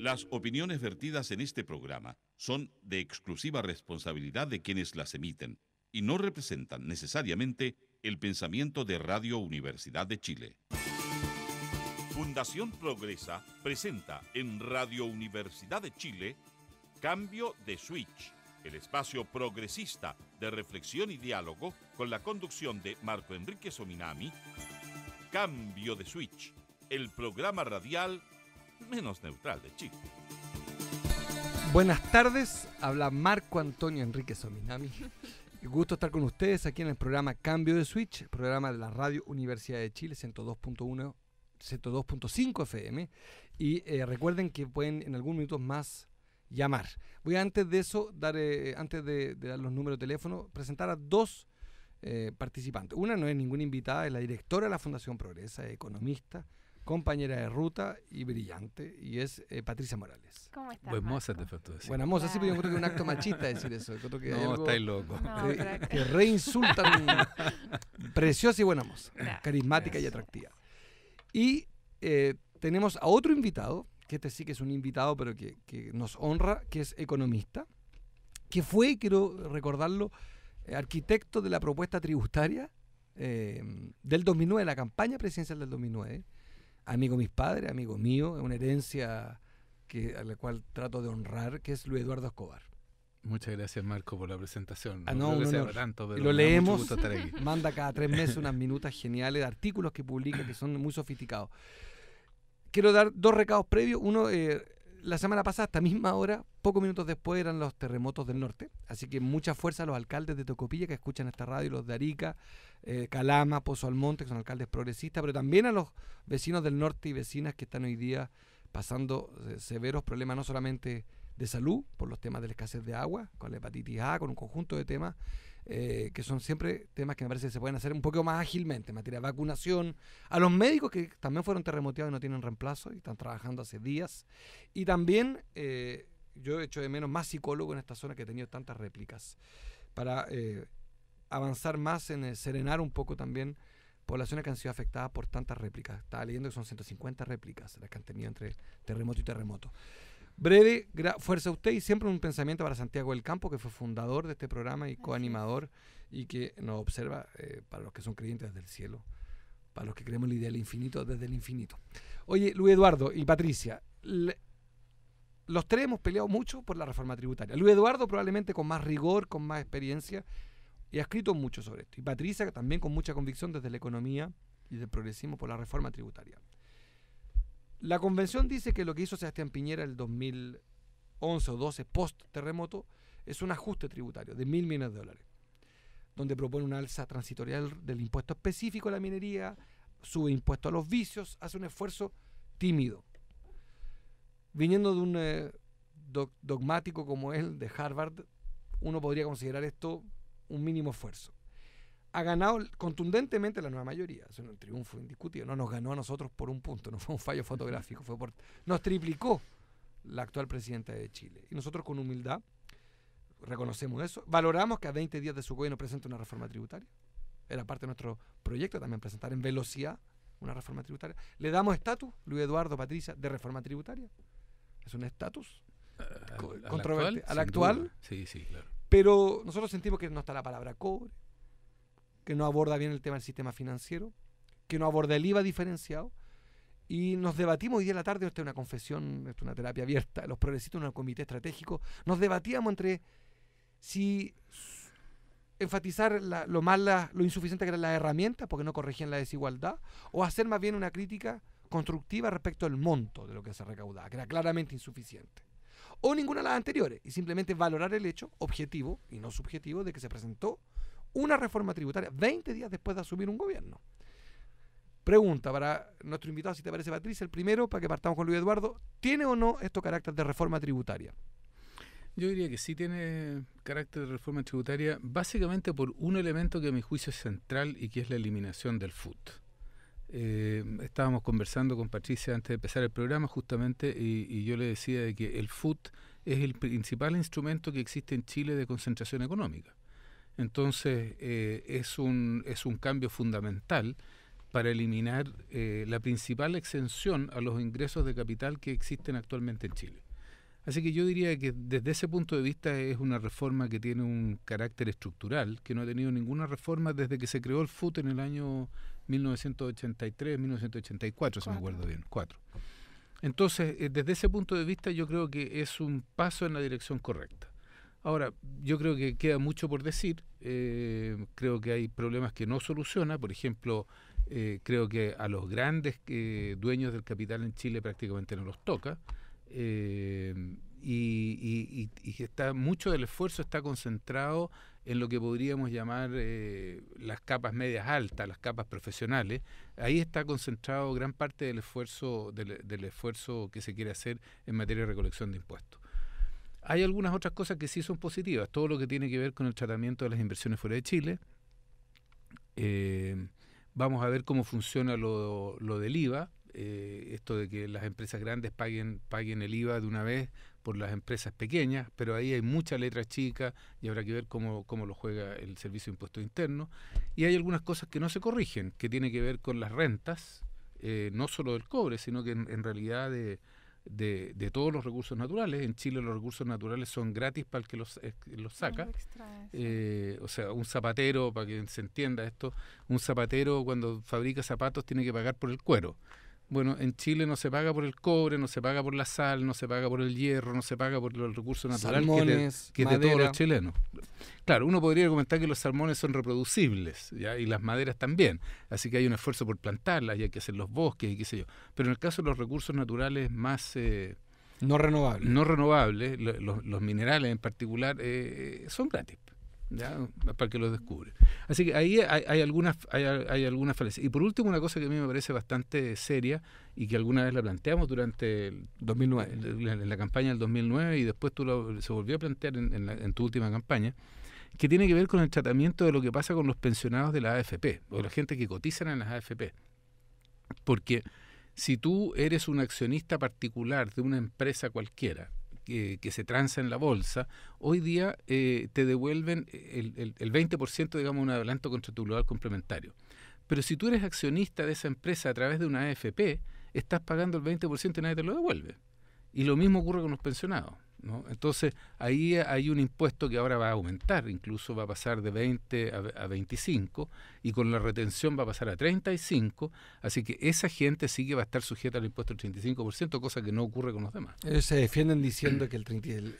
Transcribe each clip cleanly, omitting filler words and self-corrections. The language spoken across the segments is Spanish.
Las opiniones vertidas en este programa son de exclusiva responsabilidad de quienes las emiten y no representan necesariamente el pensamiento de Radio Universidad de Chile. Fundación Progresa presenta en Radio Universidad de Chile Cambio de Switch, el espacio progresista de reflexión y diálogo con la conducción de Marco Enrique Sominami. Cambio de Switch, el programa radial menos neutral de Chile. Buenas tardes, habla Marco Antonio Enrique Sominami. Gusto estar con ustedes aquí en el programa Cambio de Switch, programa de la Radio Universidad de Chile, 102.1, 102.5 FM. Y recuerden que pueden en algunos minutos más llamar. Voy antes de eso, antes de dar los números de teléfono, presentar a dos participantes. Una no es ninguna invitada, es la directora de la Fundación Progresa, economista, compañera de ruta y brillante, y es Patricia Morales. ¿Cómo estás, Buen Marco? moza te faltó decir. Buena moza, sí, pero yo creo que es un acto machista decir eso. Yo creo que hay No, algo estáis loco. No, pero- que reinsultan. Preciosa y buena moza, Gracias. carismática y atractiva. Y tenemos a otro invitado, que este sí que es un invitado, pero que nos honra, que es economista, que fue, quiero recordarlo, arquitecto de la propuesta tributaria del 2009, la campaña presidencial del 2009. Amigo de mis padres, amigo mío, es una herencia a la cual trato de honrar, que es Luis Eduardo Escobar. Muchas gracias, Marco, por la presentación. Ah, no, creo que un sea honor. tanto, pero Y lo me da mucho leemos. gusto estar aquí. Manda cada 3 meses unas minutas geniales, artículos que publica que son muy sofisticados. Quiero dar dos recados previos. Uno, la semana pasada, a esta misma hora, pocos minutos después, eran los terremotos del norte. Así que mucha fuerza a los alcaldes de Tocopilla que escuchan esta radio, los de Arica, Calama, Pozo Almonte, que son alcaldes progresistas, pero también a los vecinos del norte y vecinas que están hoy día pasando severos problemas, no solamente de salud, por los temas de la escasez de agua, con la hepatitis A, con un conjunto de temas, que son siempre temas que me parece que se pueden hacer un poco más ágilmente, en materia de vacunación, a los médicos que también fueron terremoteados y no tienen reemplazo y están trabajando hace días, y también yo he hecho de menos más psicólogo en esta zona que he tenido tantas réplicas, para avanzar más en serenar un poco también poblaciones que han sido afectadas por tantas réplicas. Estaba leyendo que son 150 réplicas las que han tenido entre terremoto y terremoto. Breve, fuerza a usted y siempre un pensamiento para Santiago del Campo, que fue fundador de este programa y coanimador y que nos observa para los que son creyentes desde el cielo, para los que creemos en la idea del infinito desde el infinito. Oye, Luis Eduardo y Patricia, los tres hemos peleado mucho por la reforma tributaria. Luis Eduardo probablemente con más rigor, con más experiencia, y ha escrito mucho sobre esto. Y Patricia también con mucha convicción desde la economía y del progresismo por la reforma tributaria. La convención dice que lo que hizo Sebastián Piñera el 2011 o 12 post-terremoto es un ajuste tributario de $1.000 millones, donde propone una alza transitoria del impuesto específico a la minería, sube impuesto a los vicios, hace un esfuerzo tímido. Viniendo de un dogmático como él, de Harvard, uno podría considerar esto un mínimo esfuerzo. Ha ganado contundentemente la nueva mayoría, es un triunfo indiscutible, no nos ganó a nosotros por un punto, no fue un fallo fotográfico, nos triplicó la actual presidenta de Chile. Y nosotros con humildad reconocemos eso, valoramos que a 20 días de su gobierno presente una reforma tributaria, era parte de nuestro proyecto también presentar en velocidad una reforma tributaria. Le damos estatus, Luis Eduardo, Patricia, de reforma tributaria. Es un estatus controvertido. ¿Al actual? Sí, claro. Pero nosotros sentimos que no está la palabra cobre, que no aborda bien el tema del sistema financiero, que no aborda el IVA diferenciado, y nos debatimos hoy día en la tarde, esta es una confesión, esta es una terapia abierta, los progresistas en un comité estratégico, nos debatíamos entre si enfatizar lo insuficiente que eran las herramientas, porque no corregían la desigualdad, o hacer más bien una crítica constructiva respecto al monto de lo que se recaudaba, que era claramente insuficiente. O ninguna de las anteriores, y simplemente valorar el hecho objetivo y no subjetivo de que se presentó una reforma tributaria 20 días después de asumir un gobierno. Pregunta para nuestro invitado, si te parece, Patricia, el primero, para que partamos con Luis Eduardo, ¿tiene o no esto carácter de reforma tributaria? Yo diría que sí tiene carácter de reforma tributaria, básicamente por un elemento que a mi juicio es central y que es la eliminación del FUT. Estábamos conversando con Patricia antes de empezar el programa justamente y yo le decía de que el FUT es el principal instrumento que existe en Chile de concentración económica. Entonces es un cambio fundamental para eliminar la principal exención a los ingresos de capital que existen actualmente en Chile. Así que yo diría que desde ese punto de vista es una reforma que tiene un carácter estructural, que no ha tenido ninguna reforma desde que se creó el FUT en el año 1983, 1984, si me acuerdo bien, 4. Entonces, desde ese punto de vista yo creo que es un paso en la dirección correcta. Ahora, yo creo que queda mucho por decir, creo que hay problemas que no soluciona, por ejemplo, creo que a los grandes dueños del capital en Chile prácticamente no los toca, y está mucho del esfuerzo está concentrado en lo que podríamos llamar las capas medias altas, las capas profesionales. Ahí está concentrado gran parte del esfuerzo que se quiere hacer en materia de recolección de impuestos. Hay algunas otras cosas que sí son positivas, todo lo que tiene que ver con el tratamiento de las inversiones fuera de Chile. Vamos a ver cómo funciona lo del IVA, esto de que las empresas grandes paguen el IVA de una vez por las empresas pequeñas, pero ahí hay mucha letra chica y habrá que ver cómo lo juega el Servicio de Impuestos Internos. Y hay algunas cosas que no se corrigen, que tiene que ver con las rentas, no solo del cobre, sino que en realidad de todos los recursos naturales. En Chile los recursos naturales son gratis para el que los saca. O sea, un zapatero, para que se entienda esto, un zapatero cuando fabrica zapatos tiene que pagar por el cuero. Bueno, en Chile no se paga por el cobre, no se paga por la sal, no se paga por el hierro, no se paga por los recursos naturales que es de todos los chilenos. Claro, uno podría comentar que los salmones son reproducibles, ¿ya? Y las maderas también, así que hay un esfuerzo por plantarlas y hay que hacer los bosques y qué sé yo. Pero en el caso de los recursos naturales más no renovables, los minerales en particular, son gratis, ¿ya? Para que los descubre. Así que ahí hay algunas falencias. Y por último, una cosa que a mí me parece bastante seria y que alguna vez la planteamos durante el 2009, en la campaña del 2009, y después se volvió a plantear en tu última campaña, que tiene que ver con el tratamiento de lo que pasa con los pensionados de la AFP, o la gente que cotizan en las AFP. Porque si tú eres un accionista particular de una empresa cualquiera, que se transa en la bolsa, hoy día te devuelven el 20%, digamos, un adelanto contractual complementario. Pero si tú eres accionista de esa empresa a través de una AFP, estás pagando el 20% y nadie te lo devuelve. Y lo mismo ocurre con los pensionados, ¿no? Entonces, ahí hay un impuesto que ahora va a aumentar, incluso va a pasar de 20 a 25, y con la retención va a pasar a 35, así que esa gente sí que va a estar sujeta al impuesto del 35%, cosa que no ocurre con los demás. Ellos se defienden diciendo que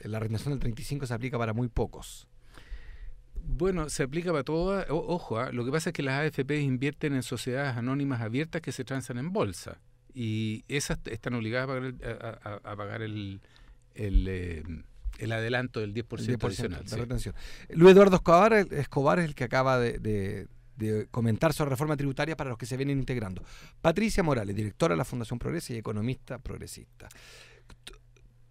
la retención del 35 se aplica para muy pocos. Bueno, se aplica para todas. Ojo, lo que pasa es que las AFP invierten en sociedades anónimas abiertas que se transan en bolsa, y esas están obligadas a pagar el adelanto del 10% adicional. De retención. Luis Eduardo Escobar es el que acaba de comentar sobre reforma tributaria para los que se vienen integrando. Patricia Morales, directora de la Fundación Progresa y economista progresista.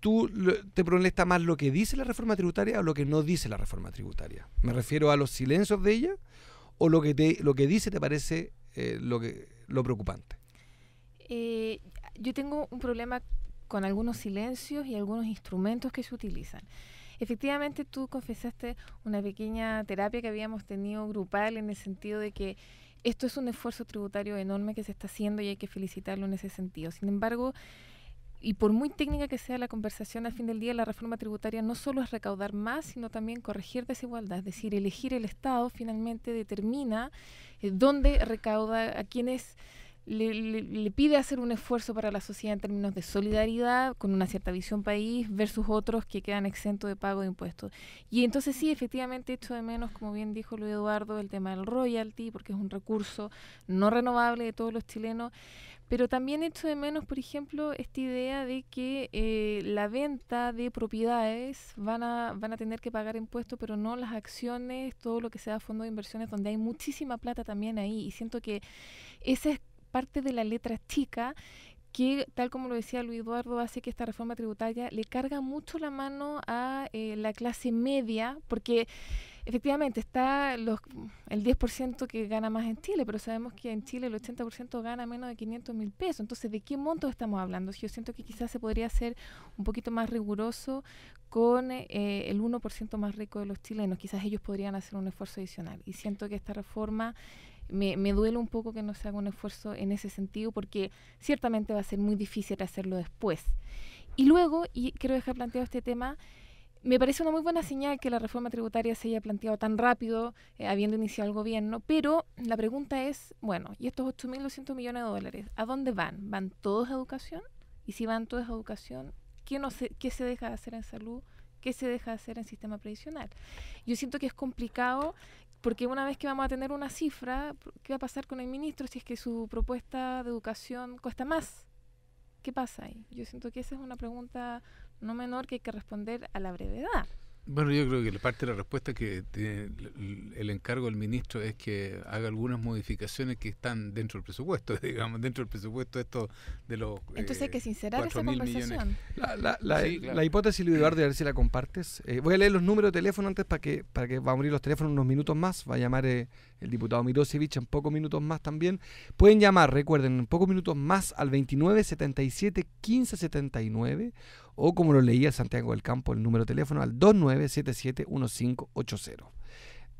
¿Tú te molesta más lo que dice la reforma tributaria o lo que no dice la reforma tributaria? Me refiero a los silencios de ella, o lo que dice te parece lo preocupante. Yo tengo un problema con algunos silencios y algunos instrumentos que se utilizan. Efectivamente, tú confesaste una pequeña terapia que habíamos tenido grupal, en el sentido de que esto es un esfuerzo tributario enorme que se está haciendo y hay que felicitarlo en ese sentido. Sin embargo, y por muy técnica que sea la conversación, al fin del día la reforma tributaria no solo es recaudar más, sino también corregir desigualdad. Es decir, elegir el Estado finalmente determina dónde recauda, a quienes le pide hacer un esfuerzo para la sociedad en términos de solidaridad, con una cierta visión país, versus otros que quedan exentos de pago de impuestos. Y entonces sí, efectivamente, echo de menos, como bien dijo Luis Eduardo, el tema del royalty, porque es un recurso no renovable de todos los chilenos, pero también echo de menos, por ejemplo, esta idea de que la venta de propiedades van a tener que pagar impuestos, pero no las acciones, todo lo que sea fondo de inversiones, donde hay muchísima plata también ahí, y siento que esa es parte de la letra chica que, tal como lo decía Luis Eduardo, hace que esta reforma tributaria le carga mucho la mano a la clase media, porque efectivamente está el 10% que gana más en Chile, pero sabemos que en Chile el 80% gana menos de 500.000 pesos. Entonces, ¿de qué monto estamos hablando? Yo siento que quizás se podría ser un poquito más riguroso con el 1% más rico de los chilenos. Quizás ellos podrían hacer un esfuerzo adicional. Y siento que esta reforma me duele un poco que no se haga un esfuerzo en ese sentido, porque ciertamente va a ser muy difícil hacerlo después. Y luego, y quiero dejar planteado este tema, me parece una muy buena señal que la reforma tributaria se haya planteado tan rápido, habiendo iniciado el gobierno, pero la pregunta es, bueno, ¿y estos 8.200 millones de dólares, a dónde van? ¿Van todos a educación? Y si van todos a educación, ¿qué se deja de hacer en salud? ¿Qué se deja de hacer en sistema previsional? Yo siento que es complicado, porque una vez que vamos a tener una cifra, ¿qué va a pasar con el ministro si es que su propuesta de educación cuesta más? ¿Qué pasa ahí? Yo siento que esa es una pregunta no menor que hay que responder a la brevedad. Bueno, yo creo que parte de la respuesta que tiene el encargo del ministro es que haga algunas modificaciones que están dentro del presupuesto, digamos, dentro del presupuesto esto de los Entonces hay que sincerar esa 4.000 millones. conversación. Sí, claro. La hipótesis, Luis Eduardo, a ver si la compartes. Voy a leer los números de teléfono antes para que vamos a abrir los teléfonos unos minutos más. Va a llamar el diputado Mirosevich en pocos minutos más también. Pueden llamar, recuerden, en pocos minutos más al 29 77 15 79 o como lo leía Santiago del Campo, el número de teléfono al 2977 1580.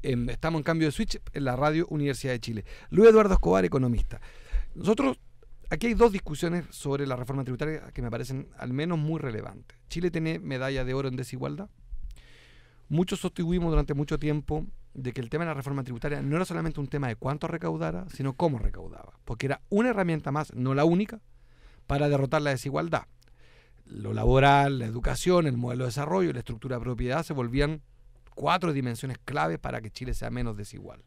Estamos en Cambio de Switch en la Radio Universidad de Chile. Luis Eduardo Escobar, economista. Nosotros, aquí hay dos discusiones sobre la reforma tributaria que me parecen al menos muy relevantes. Chile tiene medalla de oro en desigualdad. Muchos sostuvimos durante mucho tiempo de que el tema de la reforma tributaria no era solamente un tema de cuánto recaudara, sino cómo recaudaba, porque era una herramienta más, no la única, para derrotar la desigualdad. Lo laboral, la educación, el modelo de desarrollo y la estructura de propiedad se volvían 4 dimensiones clave para que Chile sea menos desigual.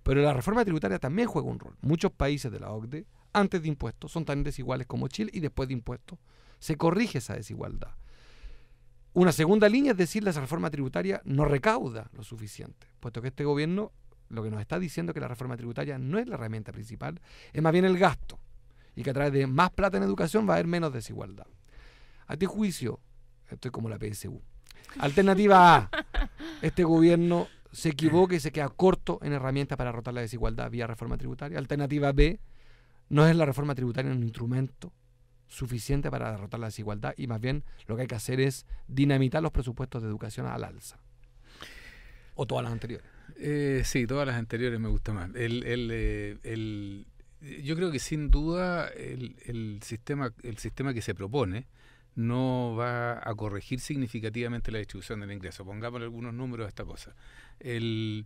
Pero la reforma tributaria también juega un rol. Muchos países de la OCDE, antes de impuestos, son tan desiguales como Chile, y después de impuestos se corrige esa desigualdad. Una segunda línea es decir, la reforma tributaria no recauda lo suficiente, puesto que este gobierno lo que nos está diciendo es que la reforma tributaria no es la herramienta principal, es más bien el gasto, y que a través de más plata en educación va a haber menos desigualdad. A tu juicio, esto es como la PSU. Alternativa A, este gobierno se equivoca y se queda corto en herramientas para derrotar la desigualdad vía reforma tributaria. Alternativa B, no es la reforma tributaria un instrumento suficiente para derrotar la desigualdad, y más bien lo que hay que hacer es dinamitar los presupuestos de educación al alza. ¿O todas las anteriores? Sí, todas las anteriores me gusta más. Yo creo que sin duda el sistema que se propone no va a corregir significativamente la distribución del ingreso. Pongamos algunos números a esta cosa. En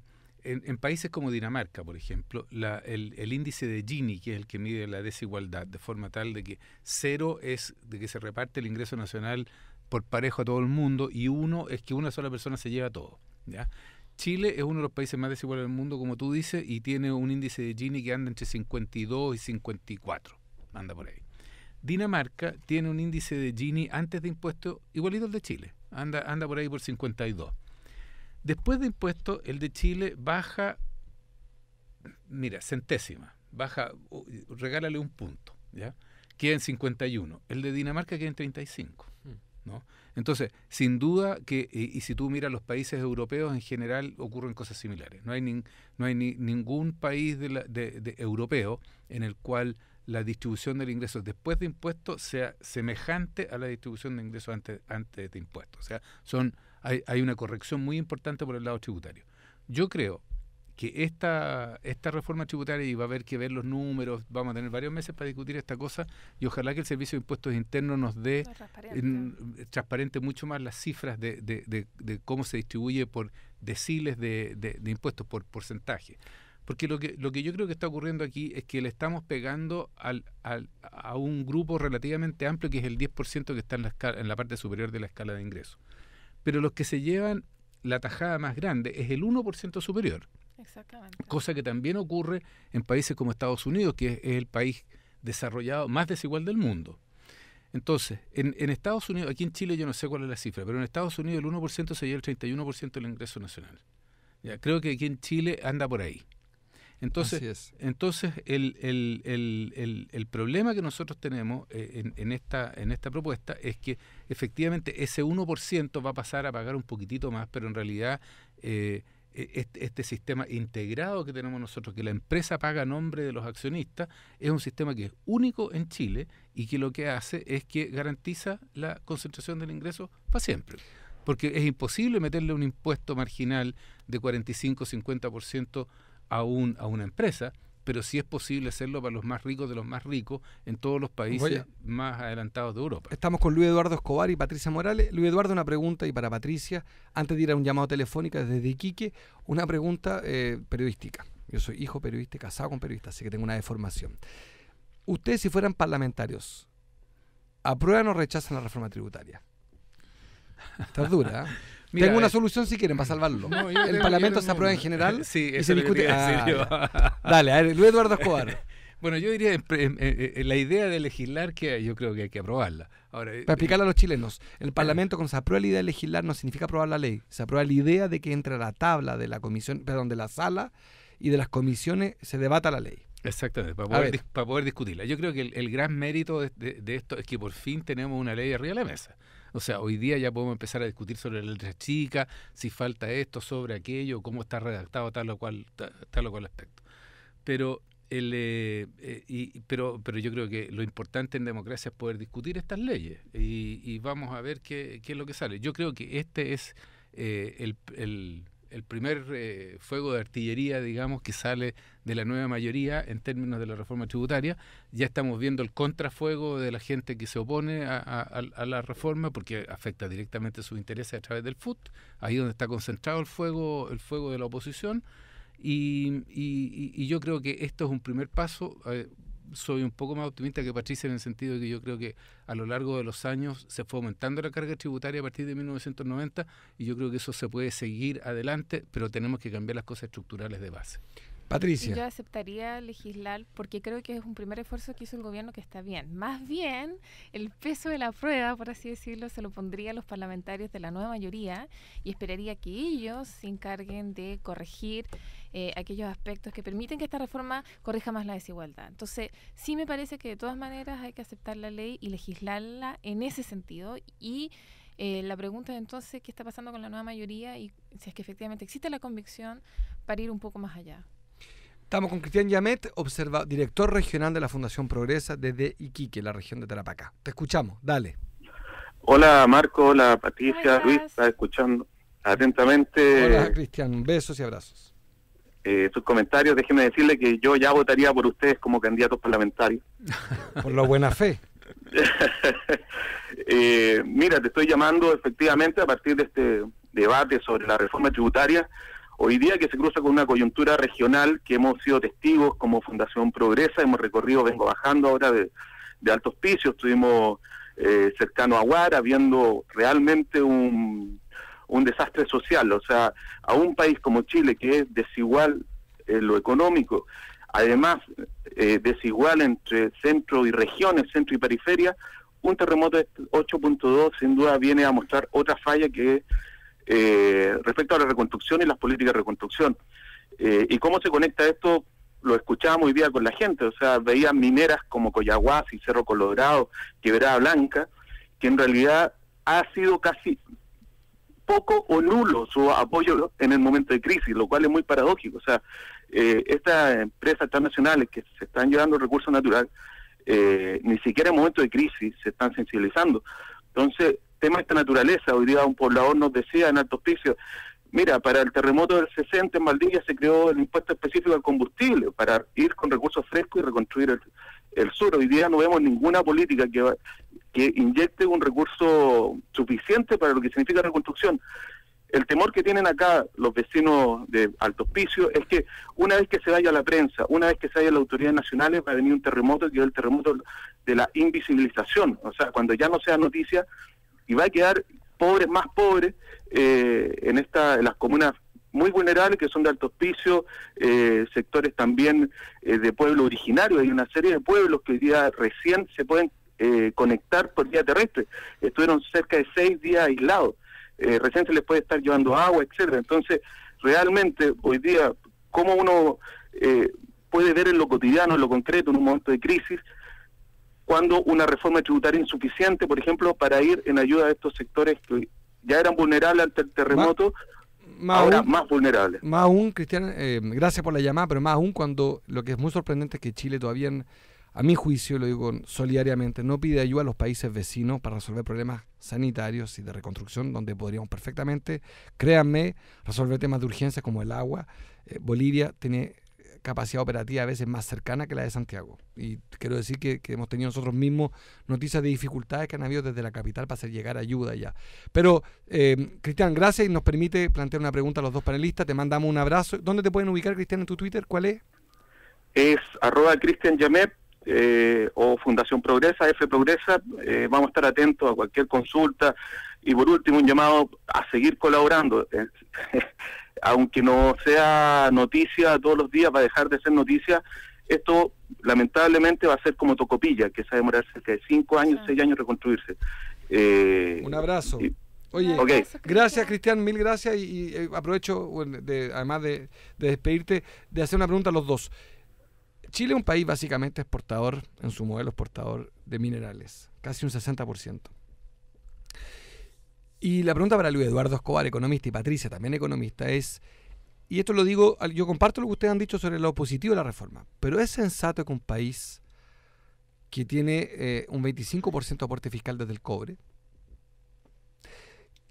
países como Dinamarca, por ejemplo, el índice de Gini, que es el que mide la desigualdad, de forma tal de que 0 es de que se reparte el ingreso nacional por parejo a todo el mundo, y 1 es que una sola persona se lleva todo, ¿ya? Chile es uno de los países más desiguales del mundo, como tú dices, y tiene un índice de Gini que anda entre 52 y 54, anda por ahí. Dinamarca tiene un índice de Gini antes de impuestos igualito al de Chile, anda por ahí por 52. Después de impuestos, el de Chile baja, mira, centésima, regálale un punto, ¿ya? Queda en 51. El de Dinamarca queda en 35, ¿no? Entonces, sin duda que, y si tú miras los países europeos en general, ocurren cosas similares. No hay ningún país europeo en el cual la distribución del ingreso después de impuestos sea semejante a la distribución de ingresos antes de impuestos. O sea, hay una corrección muy importante por el lado tributario. Yo creo que esta reforma tributaria, y va a haber que ver los números, vamos a tener varios meses para discutir esta cosa, y ojalá que el Servicio de Impuestos Internos nos dé transparente mucho más las cifras de cómo se distribuye por deciles de impuestos, por porcentaje. Porque lo que yo creo que está ocurriendo aquí es que le estamos pegando a un grupo relativamente amplio, que es el 10% que está en la parte superior de la escala de ingresos. Pero los que se llevan la tajada más grande es el 1% superior. Exactamente. Cosa que también ocurre en países como Estados Unidos, que es el país desarrollado más desigual del mundo. Entonces, en Estados Unidos, aquí en Chile yo no sé cuál es la cifra, pero en Estados Unidos el 1% se lleva el 31% del ingreso nacional. Ya, creo que aquí en Chile anda por ahí. Entonces el problema que nosotros tenemos en esta propuesta es que efectivamente ese 1% va a pasar a pagar un poquitito más, pero en realidad este sistema integrado que tenemos nosotros, que la empresa paga a nombre de los accionistas, es un sistema que es único en Chile y que lo que hace es que garantiza la concentración del ingreso para siempre. Porque es imposible meterle un impuesto marginal de 45-50% a una empresa pero sí es posible hacerlo para los más ricos de los más ricos en todos los países más adelantados de Europa. Estamos con Luis Eduardo Escobar y Patricia Morales. Luis Eduardo, una pregunta, y para Patricia, antes de ir a un llamado telefónico desde Iquique, una pregunta periodística. Yo soy hijo periodista, casado con periodista, así que tengo una deformación. Ustedes, si fueran parlamentarios, ¿aprueban o rechazan la reforma tributaria? Está dura, ¿eh? Mira, tengo una solución si quieren para salvarlo. No, el Parlamento se aprueba en general sí, y se discute. Ya. Dale, a ver, Luis Eduardo Escobar. Bueno, yo diría, la idea de legislar, que yo creo que hay que aprobarla. Ahora, para explicarle a los chilenos, el Parlamento, cuando se aprueba la idea de legislar, no significa aprobar la ley. Se aprueba la idea de que entre la tabla de la comisión, perdón, de la sala y de las comisiones se debata la ley. Exactamente, para poder discutirla. Yo creo que el gran mérito de esto es que por fin tenemos una ley arriba de la mesa. O sea, hoy día ya podemos empezar a discutir sobre la letra chica, si falta esto, sobre aquello, cómo está redactado tal o cual aspecto. Pero pero yo creo que lo importante en democracia es poder discutir estas leyes y vamos a ver qué es lo que sale. Yo creo que este es el primer fuego de artillería, digamos, que sale de la nueva mayoría en términos de la reforma tributaria. Ya estamos viendo el contrafuego de la gente que se opone a la reforma porque afecta directamente sus intereses a través del FUT, ahí donde está concentrado el fuego de la oposición. Y yo creo que esto es un primer paso. Soy un poco más optimista que Patricia en el sentido de que yo creo que a lo largo de los años se fue aumentando la carga tributaria a partir de 1990 y yo creo que eso se puede seguir adelante, pero tenemos que cambiar las cosas estructurales de base. Patricia. Yo aceptaría legislar porque creo que es un primer esfuerzo que hizo el gobierno que está bien. Más bien, el peso de la prueba, por así decirlo, se lo pondría a los parlamentarios de la nueva mayoría y esperaría que ellos se encarguen de corregir aquellos aspectos que permiten que esta reforma corrija más la desigualdad. Entonces, sí me parece que de todas maneras hay que aceptar la ley y legislarla en ese sentido y la pregunta es entonces qué está pasando con la nueva mayoría y si es que efectivamente existe la convicción para ir un poco más allá. Estamos con Cristian Yamet, director regional de la Fundación Progresa desde Iquique, la región de Tarapacá. Te escuchamos, dale. Hola Marco, hola Patricia, Luis, está escuchando atentamente. Hola Cristian, besos y abrazos. Sus comentarios, déjeme decirle que yo ya votaría por ustedes como candidatos parlamentarios. Por la buena fe. Mira, te estoy llamando efectivamente a partir de este debate sobre la reforma tributaria. Hoy día que se cruza con una coyuntura regional que hemos sido testigos como Fundación Progresa, hemos recorrido, vengo bajando ahora de Alto Hospicio, estuvimos cercano a Huara, viendo realmente un desastre social. O sea, a un país como Chile que es desigual en lo económico, además desigual entre centro y regiones, centro y periferia, un terremoto de 8.2 sin duda viene a mostrar otra falla que es respecto a la reconstrucción y las políticas de reconstrucción. ¿Y cómo se conecta esto? Lo escuchábamos hoy día con la gente, o sea, veían mineras como Coyahuasi, Cerro Colorado, Quebrada Blanca, que en realidad ha sido casi poco o nulo su apoyo en el momento de crisis, lo cual es muy paradójico. O sea, estas empresas transnacionales que se están llevando recursos naturales, ni siquiera en momentos de crisis se están sensibilizando. Entonces, tema de esta naturaleza, hoy día un poblador nos decía en Alto Hospicio, mira, para el terremoto del 60 en Valdivia se creó el impuesto específico al combustible para ir con recursos frescos y reconstruir el sur. Hoy día no vemos ninguna política que inyecte un recurso suficiente para lo que significa reconstrucción. El temor que tienen acá los vecinos de Alto Hospicio es que una vez que se vaya la prensa, una vez que se vayan las autoridades nacionales, va a venir un terremoto que es el terremoto de la invisibilización. O sea, cuando ya no sea noticia, y va a quedar pobres, más pobres, en las comunas muy vulnerables que son de Alto Hospicio, sectores también de pueblos originarios. Hay una serie de pueblos que hoy día recién se pueden conectar por vía terrestre. Estuvieron cerca de 6 días aislados. Recién se les puede estar llevando agua, etcétera. Entonces, realmente, hoy día, ¿cómo uno puede ver en lo cotidiano, en lo concreto, en un momento de crisis, cuando una reforma tributaria insuficiente, por ejemplo, para ir en ayuda de estos sectores que ya eran vulnerables ante el terremoto, ahora más vulnerables? Más aún, Cristian, gracias por la llamada, pero más aún cuando lo que es muy sorprendente es que Chile todavía, a mi juicio, lo digo solidariamente, no pide ayuda a los países vecinos para resolver problemas sanitarios y de reconstrucción, donde podríamos perfectamente, créanme, resolver temas de urgencia como el agua. Bolivia tiene capacidad operativa a veces más cercana que la de Santiago. Y quiero decir que hemos tenido nosotros mismos noticias de dificultades que han habido desde la capital para hacer llegar ayuda allá. Pero, Cristian, gracias, y nos permite plantear una pregunta a los dos panelistas. Te mandamos un abrazo. ¿Dónde te pueden ubicar, Cristian, en tu Twitter? ¿Cuál es? Es @Cristian Yamet o Fundación Progresa, F Progresa. Vamos a estar atentos a cualquier consulta. Y por último, un llamado a seguir colaborando. Aunque no sea noticia todos los días, va a dejar de ser noticia. Esto lamentablemente va a ser como Tocopilla, que se va a demorar cerca de 5 años, 6 años reconstruirse. Un abrazo. Oye, okay. Gracias, Cristian, mil gracias, y aprovecho, además de despedirte, de hacer una pregunta a los dos. Chile es un país básicamente exportador, en su modelo exportador de minerales, casi un 60%. Y la pregunta para Luis Eduardo Escobar, economista, y Patricia, también economista, es, y esto lo digo, yo comparto lo que ustedes han dicho sobre lo positivo de la reforma, pero ¿es sensato que un país que tiene un 25% aporte fiscal desde el cobre,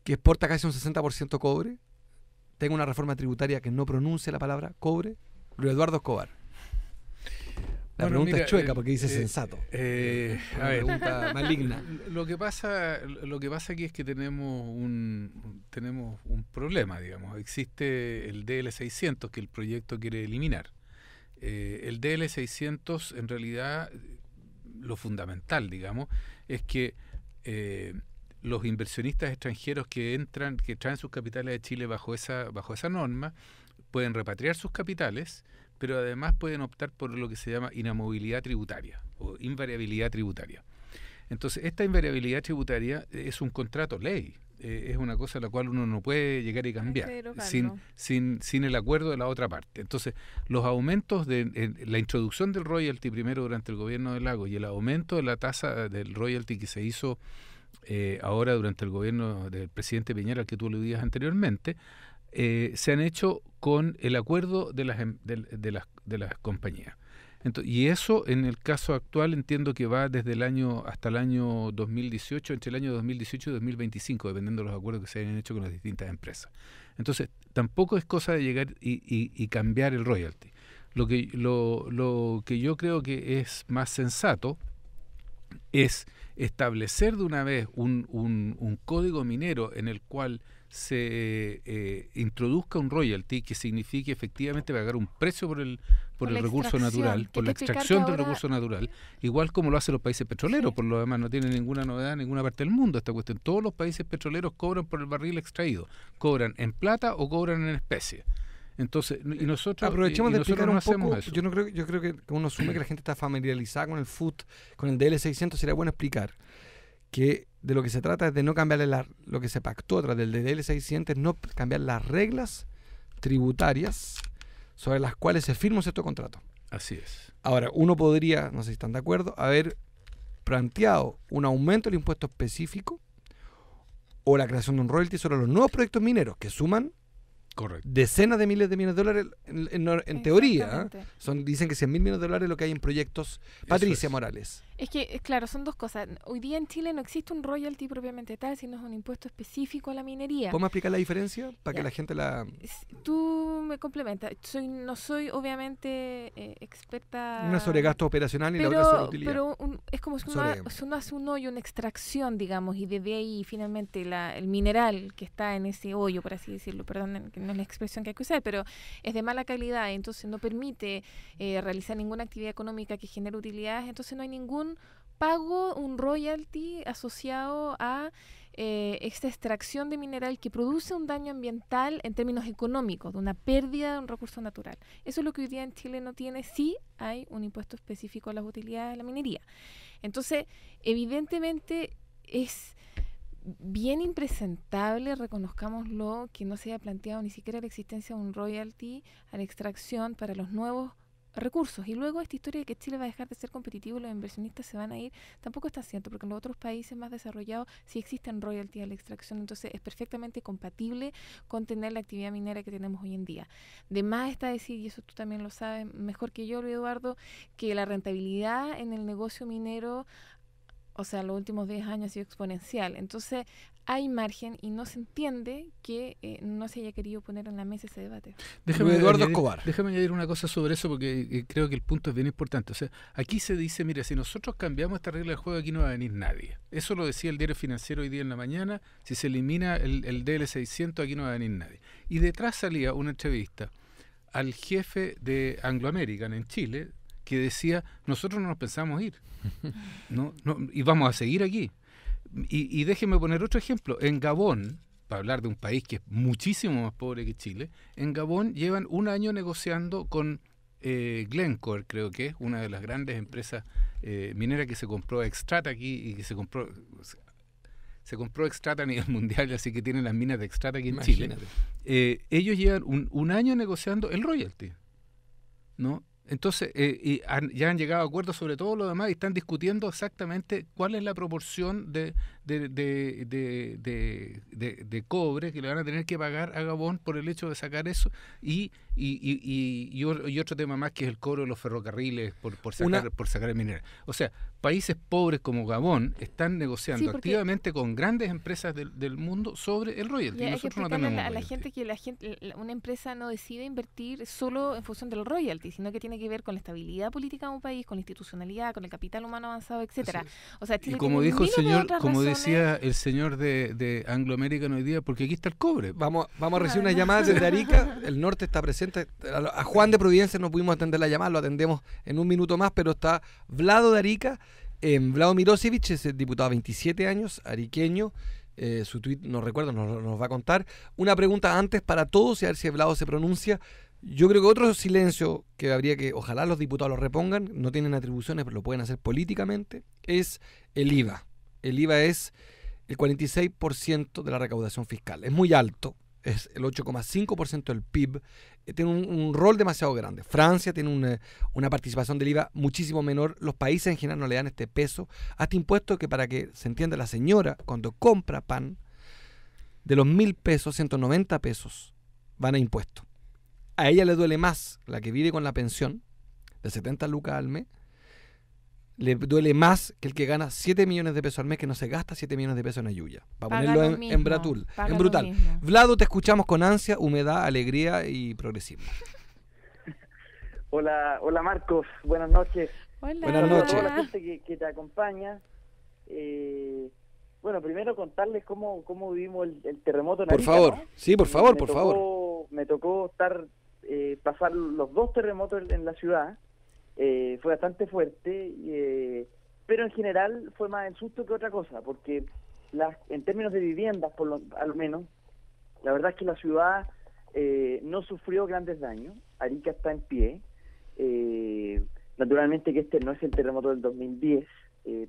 que exporta casi un 60% cobre, tenga una reforma tributaria que no pronuncie la palabra cobre? Luis Eduardo Escobar. La pregunta es chueca porque dice sensato. Una pregunta maligna. Lo que pasa aquí es que tenemos un problema, digamos. Existe el DL600 que el proyecto quiere eliminar. El DL600, en realidad, lo fundamental, digamos, es que los inversionistas extranjeros que traen sus capitales a Chile bajo esa norma, pueden repatriar sus capitales, pero además pueden optar por lo que se llama inamovilidad tributaria o invariabilidad tributaria. Entonces, esta invariabilidad tributaria es un contrato ley, es una cosa a la cual uno no puede llegar y cambiar sin el acuerdo de la otra parte. Entonces, los aumentos de la introducción del royalty primero durante el gobierno de Lagos y el aumento de la tasa del royalty que se hizo ahora durante el gobierno del presidente Piñera, al que tú aludías anteriormente, se han hecho con el acuerdo de las compañías. Entonces, y eso, en el caso actual, entiendo que va desde el año hasta el año 2018, entre el año 2018 y 2025, dependiendo de los acuerdos que se hayan hecho con las distintas empresas. Entonces, tampoco es cosa de llegar y cambiar el royalty. Lo que yo creo que es más sensato es establecer de una vez un código minero en el cual se introduzca un royalty que signifique efectivamente pagar un precio por el recurso natural, por la extracción del recurso natural, igual como lo hacen los países petroleros. Sí. Por lo demás, no tiene ninguna novedad en ninguna parte del mundo esta cuestión. Todos los países petroleros cobran por el barril extraído, cobran en plata o cobran en especie. Entonces, y nosotros aprovechemos de explicar un poco. Eso. Yo creo que uno asume que la gente está familiarizada con el FUT, con el DL600. Sería bueno explicar que de lo que se trata es de no cambiarle lo que se pactó a través del DL600, no cambiar las reglas tributarias sobre las cuales se firma cierto contrato. Así es. Ahora, uno podría, no sé si están de acuerdo, haber planteado un aumento del impuesto específico o la creación de un royalty sobre los nuevos proyectos mineros que suman decenas de miles de millones de dólares en teoría. Dicen que 100.000 millones de dólares es lo que hay en proyectos. Patricia Morales. Es que, claro, son dos cosas. Hoy día en Chile no existe un royalty propiamente tal, sino es un impuesto específico a la minería. ¿Podemos explicar la diferencia para que la gente la... Tú me complementas. No soy obviamente experta... Una sobre gasto operacional y la otra sobre utilidad. Pero es como si uno hace un hoyo, una extracción, digamos, y desde ahí finalmente el mineral que está en ese hoyo, por así decirlo, perdón, que no es la expresión que hay que usar, pero es de mala calidad, entonces no permite realizar ninguna actividad económica que genere utilidades, entonces no hay ningún pago, un royalty asociado a esta extracción de mineral que produce un daño ambiental en términos económicos, de una pérdida de un recurso natural. Eso es lo que hoy día en Chile no tiene. Sí hay un impuesto específico a las utilidades de la minería. Entonces, evidentemente es bien impresentable, reconozcámoslo, que no se haya planteado ni siquiera la existencia de un royalty a la extracción para los nuevos recursos. Y luego esta historia de que Chile va a dejar de ser competitivo y los inversionistas se van a ir, tampoco está cierto, porque en los otros países más desarrollados sí existen royalties a la extracción, entonces es perfectamente compatible con tener la actividad minera que tenemos hoy en día. De más está decir, y eso tú también lo sabes mejor que yo, Eduardo, que la rentabilidad en el negocio minero, O sea, los últimos 10 años ha sido exponencial. Entonces, hay margen y no se entiende que no se haya querido poner en la mesa ese debate. Déjame Eduardo Escobar. Déjame añadir una cosa sobre eso porque creo que el punto es bien importante. O sea, aquí se dice, mira, si nosotros cambiamos esta regla del juego, aquí no va a venir nadie. Eso lo decía el Diario Financiero hoy día en la mañana. Si se elimina el DL600, aquí no va a venir nadie. Y detrás salía una entrevista al jefe de Anglo American en Chile, que decía, nosotros no nos pensamos ir, y vamos a seguir aquí. Y déjeme poner otro ejemplo. En Gabón, para hablar de un país que es muchísimo más pobre que Chile, en Gabón llevan un año negociando con Glencore, creo que es una de las grandes empresas mineras que se compró Xstrata aquí y que se compró Xstrata a nivel mundial, así que tienen las minas de Xstrata aquí en Chile. Ellos llevan un año negociando el royalty, ¿no? Entonces, ya han llegado a acuerdos sobre todo lo demás y están discutiendo exactamente cuál es la proporción de cobre que le van a tener que pagar a Gabón por el hecho de sacar eso y otro tema más que es el cobro de los ferrocarriles por sacar el mineral. O sea, países pobres como Gabón están negociando activamente con grandes empresas del mundo sobre el royalty. Y nosotros no hay que tenemos a la gente que una empresa no decide invertir solo en función del royalty, sino que tiene que ver con la estabilidad política de un país, con la institucionalidad, con el capital humano avanzado, etcétera. O sea, Chile y como tiene dijo el señor, como razones. decía el señor de Anglo American hoy día, porque aquí está el cobre. Vamos a recibir una llamada desde Arica. El norte está presente. A Juan de Providencia no pudimos atender la llamada, lo atendemos en un minuto más, pero está Vlado de Arica. Vlado Mirosevich es el diputado de 27 años, ariqueño. Su tuit, no recuerdo, nos va a contar. Una pregunta antes para todos y a ver si Vlado se pronuncia. Yo creo que otro silencio que habría que, ojalá los diputados lo repongan, no tienen atribuciones, pero lo pueden hacer políticamente, es el IVA. El IVA es el 46% de la recaudación fiscal. Es muy alto, es el 8,5% del PIB. Tiene un rol demasiado grande. Francia tiene una participación del IVA muchísimo menor. Los países en general no le dan este peso a este impuesto que, para que se entienda, la señora cuando compra pan, de los 1.000 pesos, 190 pesos van a impuestos. A ella le duele más la que vive con la pensión de 70 lucas al mes. Le duele más que el que gana 7 millones de pesos al mes, que no se gasta 7 millones de pesos en ayuya. Para ponerlo en brutal. Vlado, te escuchamos con ansia, humedad, alegría y progresismo. Hola Marcos, buenas noches. Hola. Buenas noches. A toda la gente que te acompaña. Bueno, primero contarles cómo vivimos el terremoto en Arica. Por favor, ¿no? Sí, por favor. Me tocó pasar los dos terremotos en la ciudad. Fue bastante fuerte, pero en general fue más el susto que otra cosa, porque en términos de viviendas, al menos, la verdad es que la ciudad no sufrió grandes daños. Arica está en pie. Naturalmente que este no es el terremoto del 2010.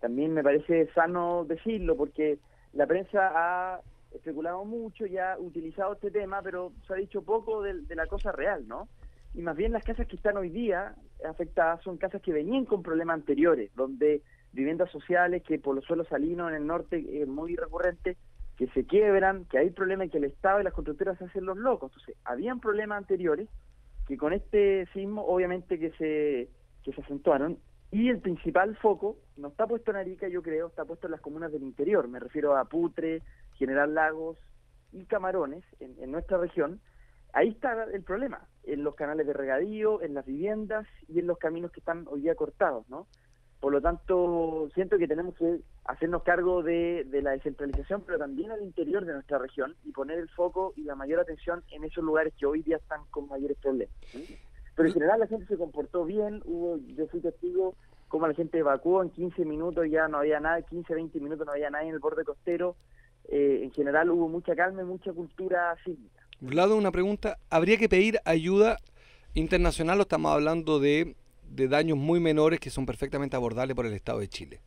También me parece sano decirlo, porque la prensa ha especulado mucho y ha utilizado este tema, pero se ha dicho poco de la cosa real, ¿no? Y más bien las casas que están hoy día afectadas son casas que venían con problemas anteriores, donde viviendas sociales que por los suelos salinos en el norte es muy recurrente, que se quiebran, que hay problemas y que el Estado y las constructoras se hacen los locos. Entonces, habían problemas anteriores que con este sismo obviamente que se acentuaron, y el principal foco no está puesto en Arica, yo creo, está puesto en las comunas del interior. Me refiero a Putre, General Lagos y Camarones, en nuestra región. Ahí está el problema, en los canales de regadío, en las viviendas y en los caminos que están hoy día cortados, ¿no? Por lo tanto, siento que tenemos que hacernos cargo de la descentralización, pero también al interior de nuestra región, y poner el foco y la mayor atención en esos lugares que hoy día están con mayores problemas, ¿sí? Pero en general la gente se comportó bien. Yo fui testigo cómo la gente evacuó en 15 minutos, ya no había nada, 15, 20 minutos no había nadie en el borde costero. En general hubo mucha calma y mucha cultura sísmica. Vlado, una pregunta. ¿Habría que pedir ayuda internacional o estamos hablando de daños muy menores que son perfectamente abordables por el Estado de Chile?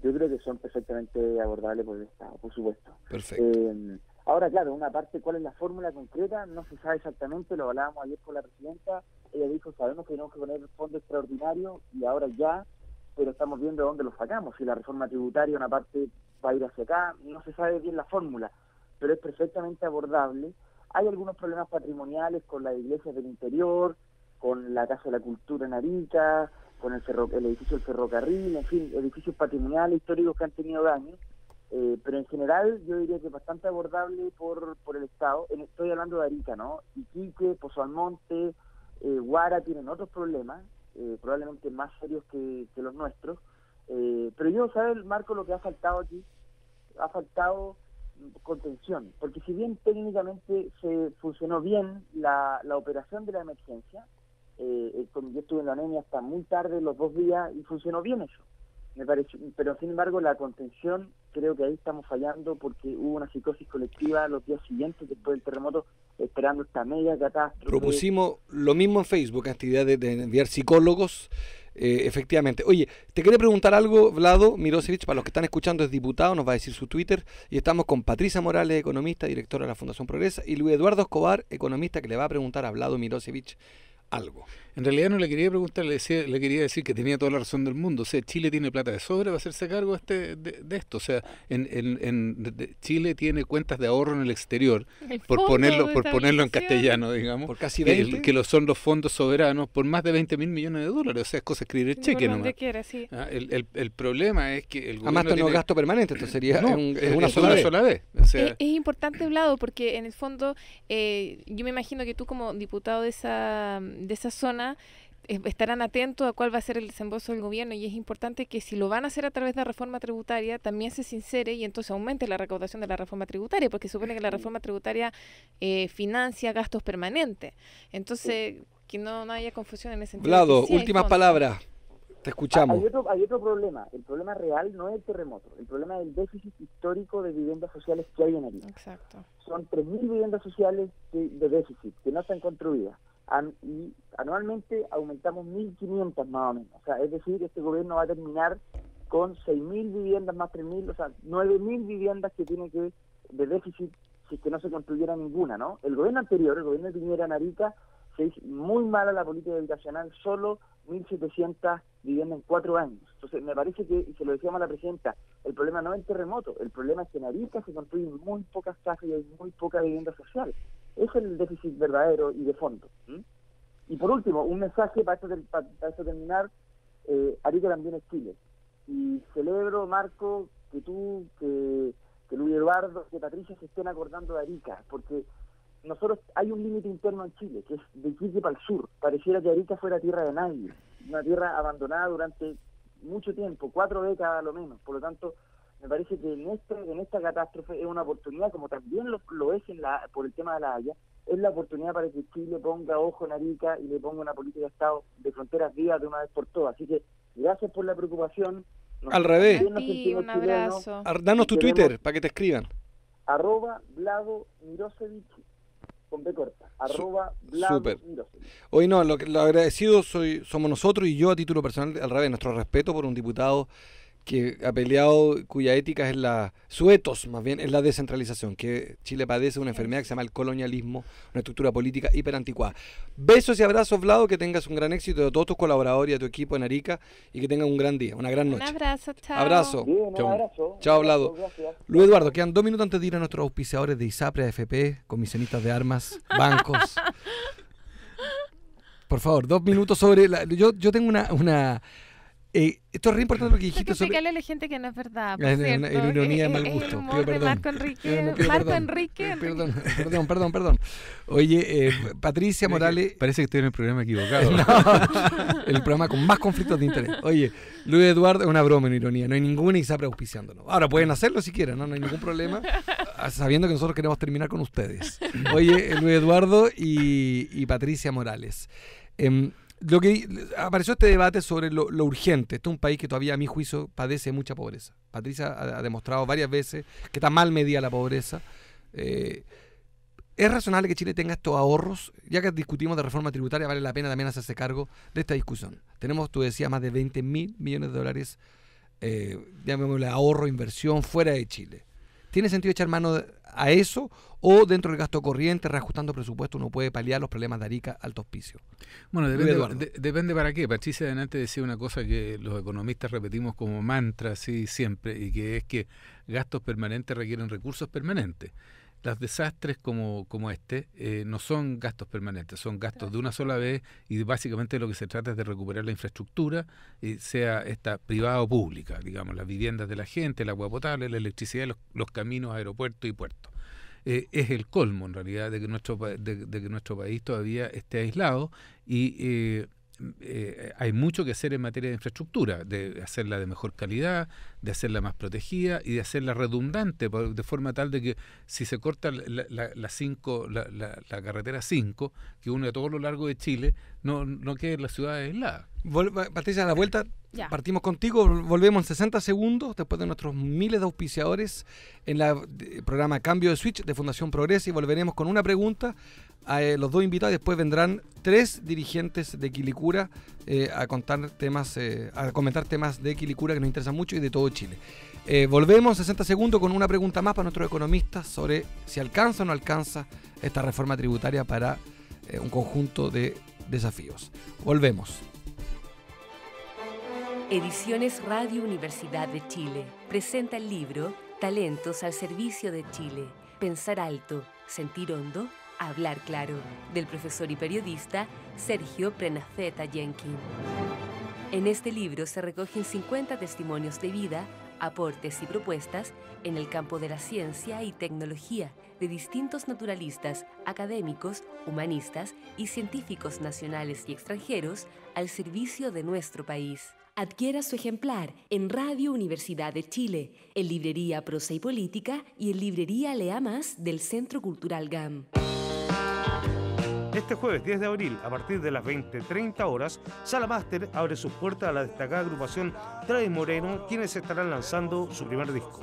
Yo creo que son perfectamente abordables por el Estado, por supuesto. Perfecto. Ahora, claro, una parte, ¿cuál es la fórmula concreta? No se sabe exactamente, lo hablábamos ayer con la presidenta. Ella dijo, sabemos que tenemos que poner fondo extraordinario y ahora ya, pero estamos viendo dónde lo sacamos. Si la reforma tributaria, una parte va a ir hacia acá, no se sabe bien la fórmula, pero es perfectamente abordable. Hay algunos problemas patrimoniales con las iglesias del interior, con la Casa de la Cultura en Arica, con el edificio del ferrocarril, en fin, edificios patrimoniales históricos que han tenido daños. Pero en general yo diría que es bastante abordable por el Estado. Estoy hablando de Arica, ¿no? Iquique, Pozo Almonte, Huara tienen otros problemas, probablemente más serios que los nuestros. Pero yo, ¿sabes, Marco, lo que ha faltado aquí? Ha faltado contención, porque si bien técnicamente se funcionó bien la operación de la emergencia, yo estuve en la anemia hasta muy tarde, los 2 días, y funcionó bien eso. Me pareció, pero sin embargo la contención, creo que ahí estamos fallando porque hubo una psicosis colectiva los días siguientes después del terremoto, esperando esta media catástrofe. Propusimos lo mismo en Facebook, actividad de enviar psicólogos, efectivamente. Oye, te quería preguntar algo, Vlado Mirosevich, para los que están escuchando, es diputado, nos va a decir su Twitter, y estamos con Patricia Morales, economista, directora de la Fundación Progresa, y Luis Eduardo Escobar, economista, que le va a preguntar a Vlado Mirosevich algo. En realidad no le quería preguntar, le quería decir que tenía toda la razón del mundo. O sea, Chile tiene plata de sobra para hacerse cargo de esto. O sea, Chile tiene cuentas de ahorro en el exterior, por ponerlo en castellano, digamos, por casi 20, que son los fondos soberanos, por más de 20.000 millones de dólares. O sea, es cosa de escribir el cheque nomás. Quiera, sí. El problema es que el gobierno tiene gasto permanente, esto sería una sola vez. O sea, es importante, Vlado, porque en el fondo yo me imagino que tú como diputado de esa zona estarán atentos a cuál va a ser el desembolso del gobierno, y es importante que si lo van a hacer a través de la reforma tributaria también se sincere y entonces aumente la recaudación de la reforma tributaria, porque supone que la reforma tributaria financia gastos permanentes. Entonces que no haya confusión en ese sentido. Vlado, últimas palabras, te escuchamos. Hay otro problema. El problema real no es el terremoto, el problema es el déficit histórico de viviendas sociales que hay en Arica. Exacto. Son 3.000 viviendas sociales de déficit que no están construidas. Y anualmente aumentamos 1.500 más o menos. O sea, es decir, este gobierno va a terminar con 6.000 viviendas más 3.000, o sea, 9.000 viviendas que tiene que de déficit si es que no se construyera ninguna, ¿no? El gobierno anterior, el gobierno de Piñera en Arica, se hizo muy mala la política habitacional, solo 1.700 viviendas en 4 años. Entonces, me parece que, y se lo decíamos a la presidenta, el problema no es el terremoto, el problema es que en Arica se construyen muy pocas casas y hay muy poca vivienda social. Ese es el déficit verdadero y de fondo. Y por último, un mensaje para esto terminar, Arica también es Chile. Y celebro, Marco, que tú, que Luis Eduardo, que Patricia se estén acordando de Arica, porque nosotros hay un límite interno en Chile, que es de Iquique para el sur. Pareciera que Arica fuera tierra de nadie, una tierra abandonada durante mucho tiempo, 4 décadas a lo menos. Por lo tanto, me parece que en esta catástrofe es una oportunidad, como también lo es por el tema de la Haya, es la oportunidad para que Chile ponga ojo en Arica y le ponga una política de Estado de fronteras vivas de una vez por todas. Así que gracias por la preocupación. Al revés. Un abrazo. Danos tu Twitter para que te escriban. @Vlado Mirosevich con B corta. @Vlado Mirosevich. Hoy no, lo agradecidos somos nosotros y yo a título personal, al revés, nuestro respeto por un diputado que ha peleado, cuya ética es su ethos más bien, es la descentralización, que Chile padece una enfermedad que se llama el colonialismo, una estructura política hiperanticuada. Besos y abrazos, Vlado, que tengas un gran éxito de todos tus colaboradores y de tu equipo en Arica y que tengan un gran día, una gran noche. Un abrazo, chao. Abrazo. Bien, un abrazo. Chao, Vlado. Gracias. Luis Eduardo, quedan 2 minutos antes de ir a nuestros auspiciadores de ISAPRE, AFP, comisionistas de armas, bancos. Por favor, 2 minutos sobre... Yo tengo una esto es re importante lo que dijiste sobre... explicarle a la gente que no es verdad, por Es cierto. una ironía de mal gusto. El humor Pido de perdón. Marco Enrique. Pido Marco perdón. Enrique. Perdón. Oye, Patricia Morales... Parece que estoy en el programa equivocado. No, el programa con más conflictos de interés. Oye, Luis Eduardo, es una broma, una ironía. No hay ninguna ISAPRE auspiciándonos. Ahora pueden hacerlo si quieren, no hay ningún problema, sabiendo que nosotros queremos terminar con ustedes. Oye, Luis Eduardo y Patricia Morales. Lo que apareció este debate sobre lo urgente. Este es un país que todavía, a mi juicio, padece mucha pobreza. Patricia ha demostrado varias veces que está mal medida la pobreza. ¿Es razonable que Chile tenga estos ahorros? Ya que discutimos de reforma tributaria, vale la pena también hacerse cargo de esta discusión. Tenemos, tú decías, más de 20.000 millones de dólares, llamémosle ahorro, inversión, fuera de Chile. ¿Tiene sentido echar mano a eso o dentro del gasto corriente, reajustando presupuesto, uno puede paliar los problemas de Arica, Alto Hospicio? Bueno, depende para qué. Patricia adelante decía una cosa que los economistas repetimos como mantra, sí, siempre, y que es que gastos permanentes requieren recursos permanentes. los desastres como este no son gastos permanentes, son gastos de una sola vez, y básicamente lo que se trata es de recuperar la infraestructura, sea esta privada o pública, digamos, las viviendas de la gente, el agua potable, la electricidad, los caminos, aeropuertos y puertos. Es el colmo, en realidad, de que nuestro país todavía esté aislado, y hay mucho que hacer en materia de infraestructura, de hacerla de mejor calidad, de hacerla más protegida y de hacerla redundante, de forma tal de que si se corta la carretera 5, que une a todo lo largo de Chile, no quede la ciudad aislada. Patricia, a la vuelta Ya. partimos contigo, volvemos en 60 segundos después de nuestros miles de auspiciadores en el programa Cambio de Switch de Fundación Progresa, y volveremos con una pregunta a los dos invitados. Después vendrán 3 dirigentes de Quilicura a comentar temas de Quilicura que nos interesan mucho y de todo Chile. Volvemos en 60 segundos con una pregunta más para nuestros economistas sobre si alcanza o no alcanza esta reforma tributaria para un conjunto de desafíos. Volvemos. Ediciones Radio Universidad de Chile presenta el libro Talentos al servicio de Chile. Pensar alto, sentir hondo, hablar claro, del profesor y periodista Sergio Prenafeta Jenkin. En este libro se recogen 50 testimonios de vida, aportes y propuestas en el campo de la ciencia y tecnología de distintos naturalistas, académicos, humanistas y científicos nacionales y extranjeros al servicio de nuestro país. Adquiera su ejemplar en Radio Universidad de Chile, en Librería Prosa y Política y en Librería Lea Más del Centro Cultural GAM. Este jueves 10 de abril, a partir de las 20:30 horas, Sala Máster abre sus puertas a la destacada agrupación Travis Moreno, quienes estarán lanzando su primer disco.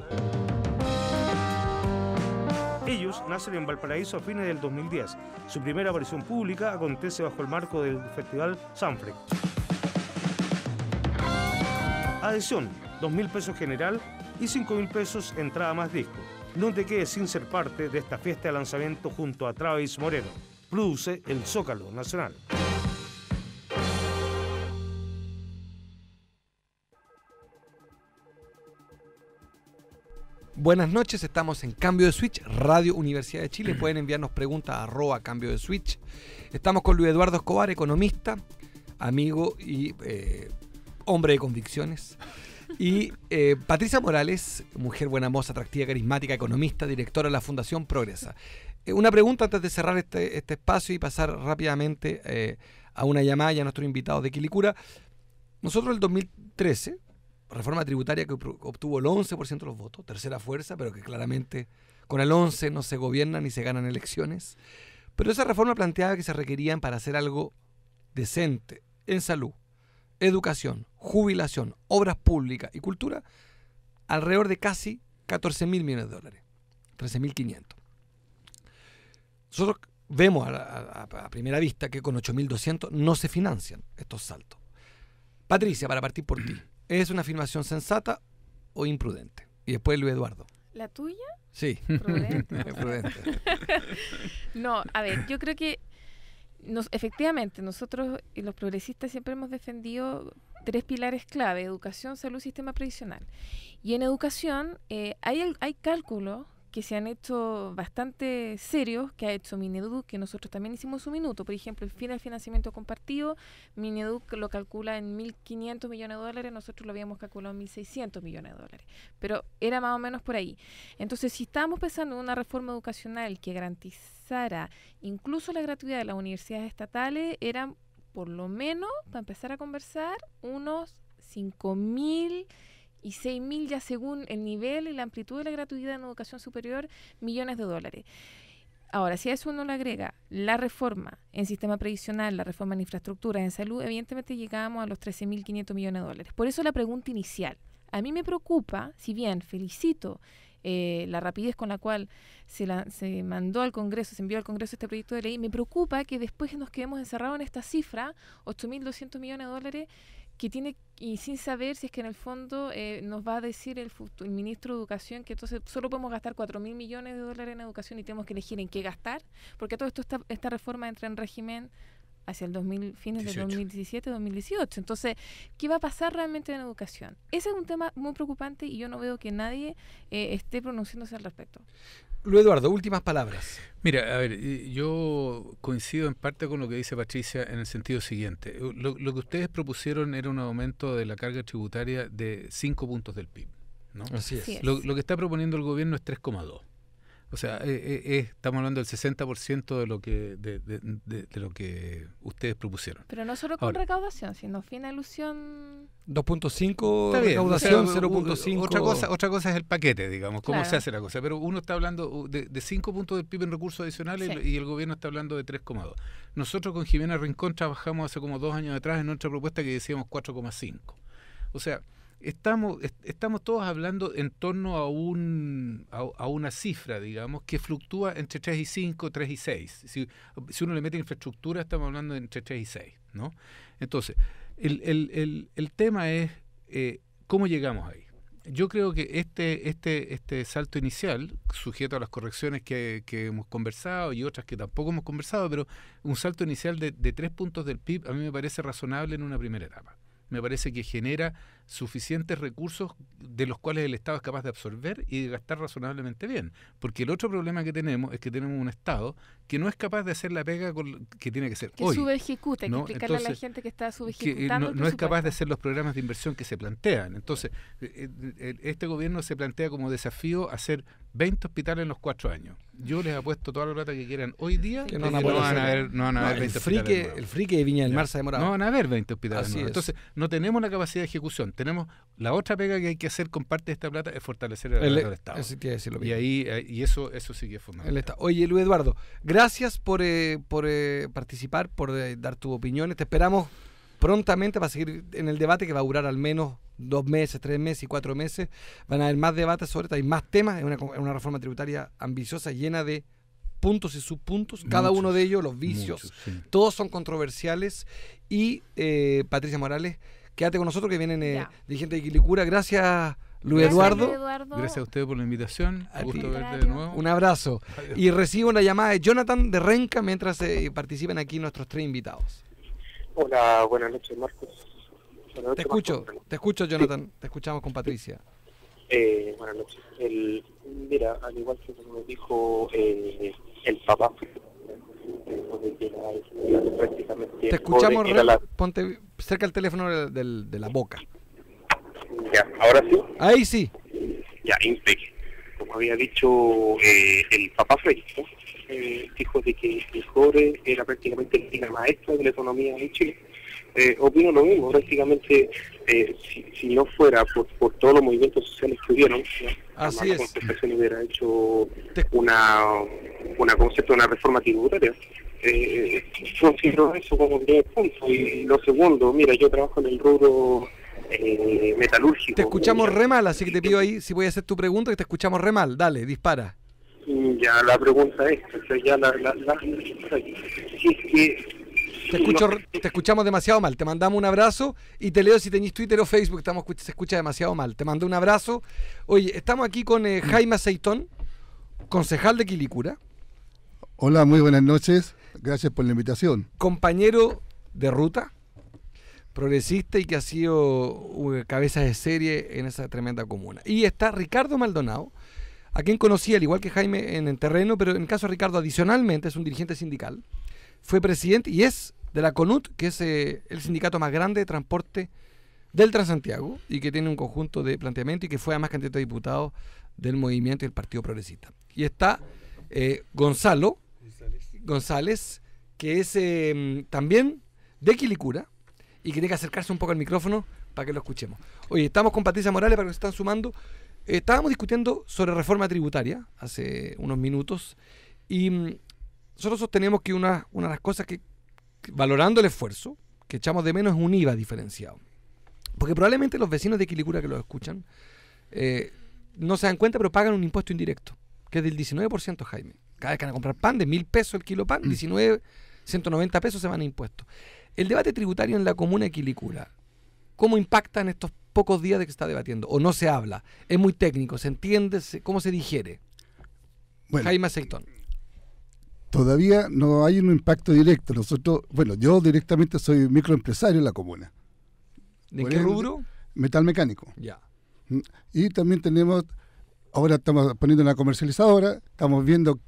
Ellos nacen en Valparaíso a fines del 2010. Su primera aparición pública acontece bajo el marco del Festival Sanfrecce. Adhesión, 2.000 pesos general y 5.000 pesos entrada más disco. No te quedes sin ser parte de esta fiesta de lanzamiento junto a Travis Moreno. Produce el Zócalo Nacional. Buenas noches, estamos en Cambio de Switch, Radio Universidad de Chile. Pueden enviarnos preguntas a @Cambio de Switch. Estamos con Luis Eduardo Escobar, economista, amigo y hombre de convicciones. Y Patricia Morales, mujer buena moza, atractiva, carismática, economista, directora de la Fundación Progresa. Una pregunta antes de cerrar este espacio y pasar rápidamente a una llamada y a nuestros invitados de Quilicura. Nosotros en el 2013, reforma tributaria que obtuvo el 11% de los votos, tercera fuerza, pero que claramente con el 11 no se gobiernan ni se ganan elecciones. Pero esa reforma planteaba que se requerían para hacer algo decente en salud, educación, jubilación, obras públicas y cultura, alrededor de casi 14.000 millones de dólares, 13.500. Nosotros vemos a primera vista que con 8.200 no se financian estos saltos. Patricia, para partir por ti, ¿es una afirmación sensata o imprudente? Y después Luis Eduardo. ¿La tuya? Sí. Prudente. Prudente. No, a ver, yo creo que efectivamente nosotros y los progresistas siempre hemos defendido 3 pilares clave: educación, salud, sistema previsional. Y en educación hay cálculos que se han hecho bastante serios, que ha hecho Mineduc, que nosotros también hicimos un minuto. Por ejemplo, el fin del financiamiento compartido, Mineduc lo calcula en 1.500 millones de dólares, nosotros lo habíamos calculado en 1.600 millones de dólares. Pero era más o menos por ahí. Entonces, si estábamos pensando en una reforma educacional que garantizara incluso la gratuidad de las universidades estatales, eran por lo menos, para empezar a conversar, unos 5.000 y 6.000 ya según el nivel y la amplitud de la gratuidad en educación superior, millones de dólares. Ahora, si a eso uno le agrega la reforma en sistema previsional, la reforma en infraestructuras, en salud, evidentemente llegamos a los 13.500 millones de dólares. Por eso la pregunta inicial. A mí me preocupa, si bien felicito la rapidez con la cual se mandó al Congreso, se envió al Congreso este proyecto de ley, me preocupa que después nos quedemos encerrados en esta cifra, 8.200 millones de dólares, que tiene, y sin saber si es que en el fondo nos va a decir el ministro de Educación que entonces solo podemos gastar 4.000 millones de dólares en educación y tenemos que elegir en qué gastar, porque todo esto esta reforma entra en régimen hacia el fines de 18. 2017-2018. Entonces, ¿qué va a pasar realmente en educación? Ese es un tema muy preocupante y yo no veo que nadie esté pronunciándose al respecto. Luis Eduardo, últimas palabras. Mira, a ver, yo coincido en parte con lo que dice Patricia en el sentido siguiente. Lo que ustedes propusieron era un aumento de la carga tributaria de 5 puntos del PIB, ¿no? Así es. Sí. Lo que está proponiendo el gobierno es 3,2. O sea, estamos hablando del 60% de lo que ustedes propusieron. Pero no solo con Ahora, recaudación, sino fina ilusión. 2.5 Está bien, recaudación, o sea, 0.5. otra cosa es el paquete, digamos, cómo Claro. se hace la cosa. Pero uno está hablando de 5 puntos del PIB en recursos adicionales Sí. y el gobierno está hablando de 3,2. Nosotros con Jimena Rincón trabajamos hace como 2 años atrás en nuestra propuesta que decíamos 4,5. O sea, estamos todos hablando en torno a una cifra, digamos, que fluctúa entre 3 y 5, 3 y 6. Si uno le mete infraestructura, estamos hablando de entre 3 y 6, ¿no? Entonces, el tema es cómo llegamos ahí. Yo creo que este salto inicial, sujeto a las correcciones que hemos conversado y otras que tampoco hemos conversado, pero un salto inicial de 3 puntos del PIB a mí me parece razonable en una primera etapa. Me parece que genera suficientes recursos de los cuales el Estado es capaz de absorber y de gastar razonablemente bien. Porque el otro problema que tenemos es que tenemos un Estado que no es capaz de hacer la pega que tiene que ser Que hoy. subejecuta, hay que ¿no? explicarle a la Entonces, gente que está Que subejecutando no es capaz de el hacer los programas de inversión que se plantean. Entonces, este gobierno se plantea como desafío hacer 20 hospitales en los 4 años. Yo les apuesto toda la plata que quieran hoy día Que que no no, van a van a hacer. haber, no van a haber 20 hospitales nuevos. El frique de Viña del Ya. Mar se ha demorado. No van a haber 20 hospitales Así nuevos. es. Entonces, no tenemos la capacidad de ejecución. Tenemos la otra pega que hay que hacer con parte de esta plata es fortalecer el aparato del Estado. Eso te iba a decir lo Y mismo. y eso sí que es fundamental. El Estado. Oye, Luis Eduardo, gracias por participar, por dar tus opiniones. Te esperamos prontamente para seguir en el debate que va a durar al menos 2 meses, 3 meses y 4 meses. Van a haber más debates sobre esto, hay más temas. Es una reforma tributaria ambiciosa, llena de puntos y subpuntos. Cada Muchos, uno de ellos, los vicios, Muchos, sí. todos son controversiales. Y Patricia Morales, quédate con nosotros que vienen Ya. dirigente de Quilicura. Gracias, Luis Gracias, Eduardo. Luis Eduardo. Gracias a ustedes por la invitación. A Gusto ti. verte de nuevo. Un abrazo. Adiós. Y recibo una llamada de Jonathan de Renca mientras participan aquí nuestros 3 invitados. Hola, buenas noches, Marcos. Buenas noches, Marcos. Te escucho, Jonathan. Te escuchamos con Patricia. Buenas noches. Mira, al igual que como dijo el papá, prácticamente... Te escuchamos, era la- ponte cerca el teléfono de la boca. Ya, ahora sí, Ahí sí. ya, impecable. Como había dicho el papá Frey, ¿no? Dijo de que el cobre era prácticamente la maestra de la economía en Chile. Opino lo mismo, prácticamente si no fuera por todos los movimientos sociales que hubieron, Así jamás la es. Concertación hubiera hecho Te- una concepto de una reforma tributaria. Considero eso como primer punto. Y lo segundo, mira, yo trabajo en el rubro metalúrgico. Te escuchamos re mal, así que te pido ahí si voy a hacer tu pregunta, que te escuchamos re mal. Dale, dispara. Ya la pregunta es, o sea, ya si es que Te escuchamos demasiado mal. Te mandamos un abrazo y te leo si tenéis Twitter o Facebook. Se escucha demasiado mal. Te mando un abrazo. Oye, estamos aquí con Jaime Aceitón, concejal de Quilicura, Hola, muy buenas noches. Gracias por la invitación. compañero de ruta, progresista y que ha sido cabeza de serie en esa tremenda comuna. Y está Ricardo Maldonado, a quien conocí al igual que Jaime en el terreno, pero en el caso de Ricardo adicionalmente es un dirigente sindical. Fue presidente y es de la CONUT, que es el sindicato más grande de transporte del Transantiago y que tiene un conjunto de planteamiento y que fue además candidato a diputado del movimiento y el Partido Progresista. Y está Gonzalo González, que es también de Quilicura y que tiene que acercarse un poco al micrófono para que lo escuchemos. Oye, estamos con Patricia Morales para que se están sumando. Estábamos discutiendo sobre reforma tributaria hace unos minutos y nosotros sostenemos que una de las cosas que, valorando el esfuerzo, que echamos de menos es un IVA diferenciado. Porque probablemente los vecinos de Quilicura que lo escuchan no se dan cuenta, pero pagan un impuesto indirecto, que es del 19%, Jaime. Cada vez que van a comprar pan de 1.000 pesos el kilo pan, 190 pesos se van a impuestos. El debate tributario en la comuna de Quilicura, ¿cómo impacta en estos pocos días de que se está debatiendo? ¿O no se habla? ¿Es muy técnico? ¿Se entiende? ¿Cómo se digiere? Bueno, Jaime Aceitón. Todavía no hay un impacto directo. Nosotros, bueno, yo directamente soy microempresario en la comuna. ¿De qué rubro? Metal mecánico. Ya. Y también ahora estamos poniendo una comercializadora, estamos viendo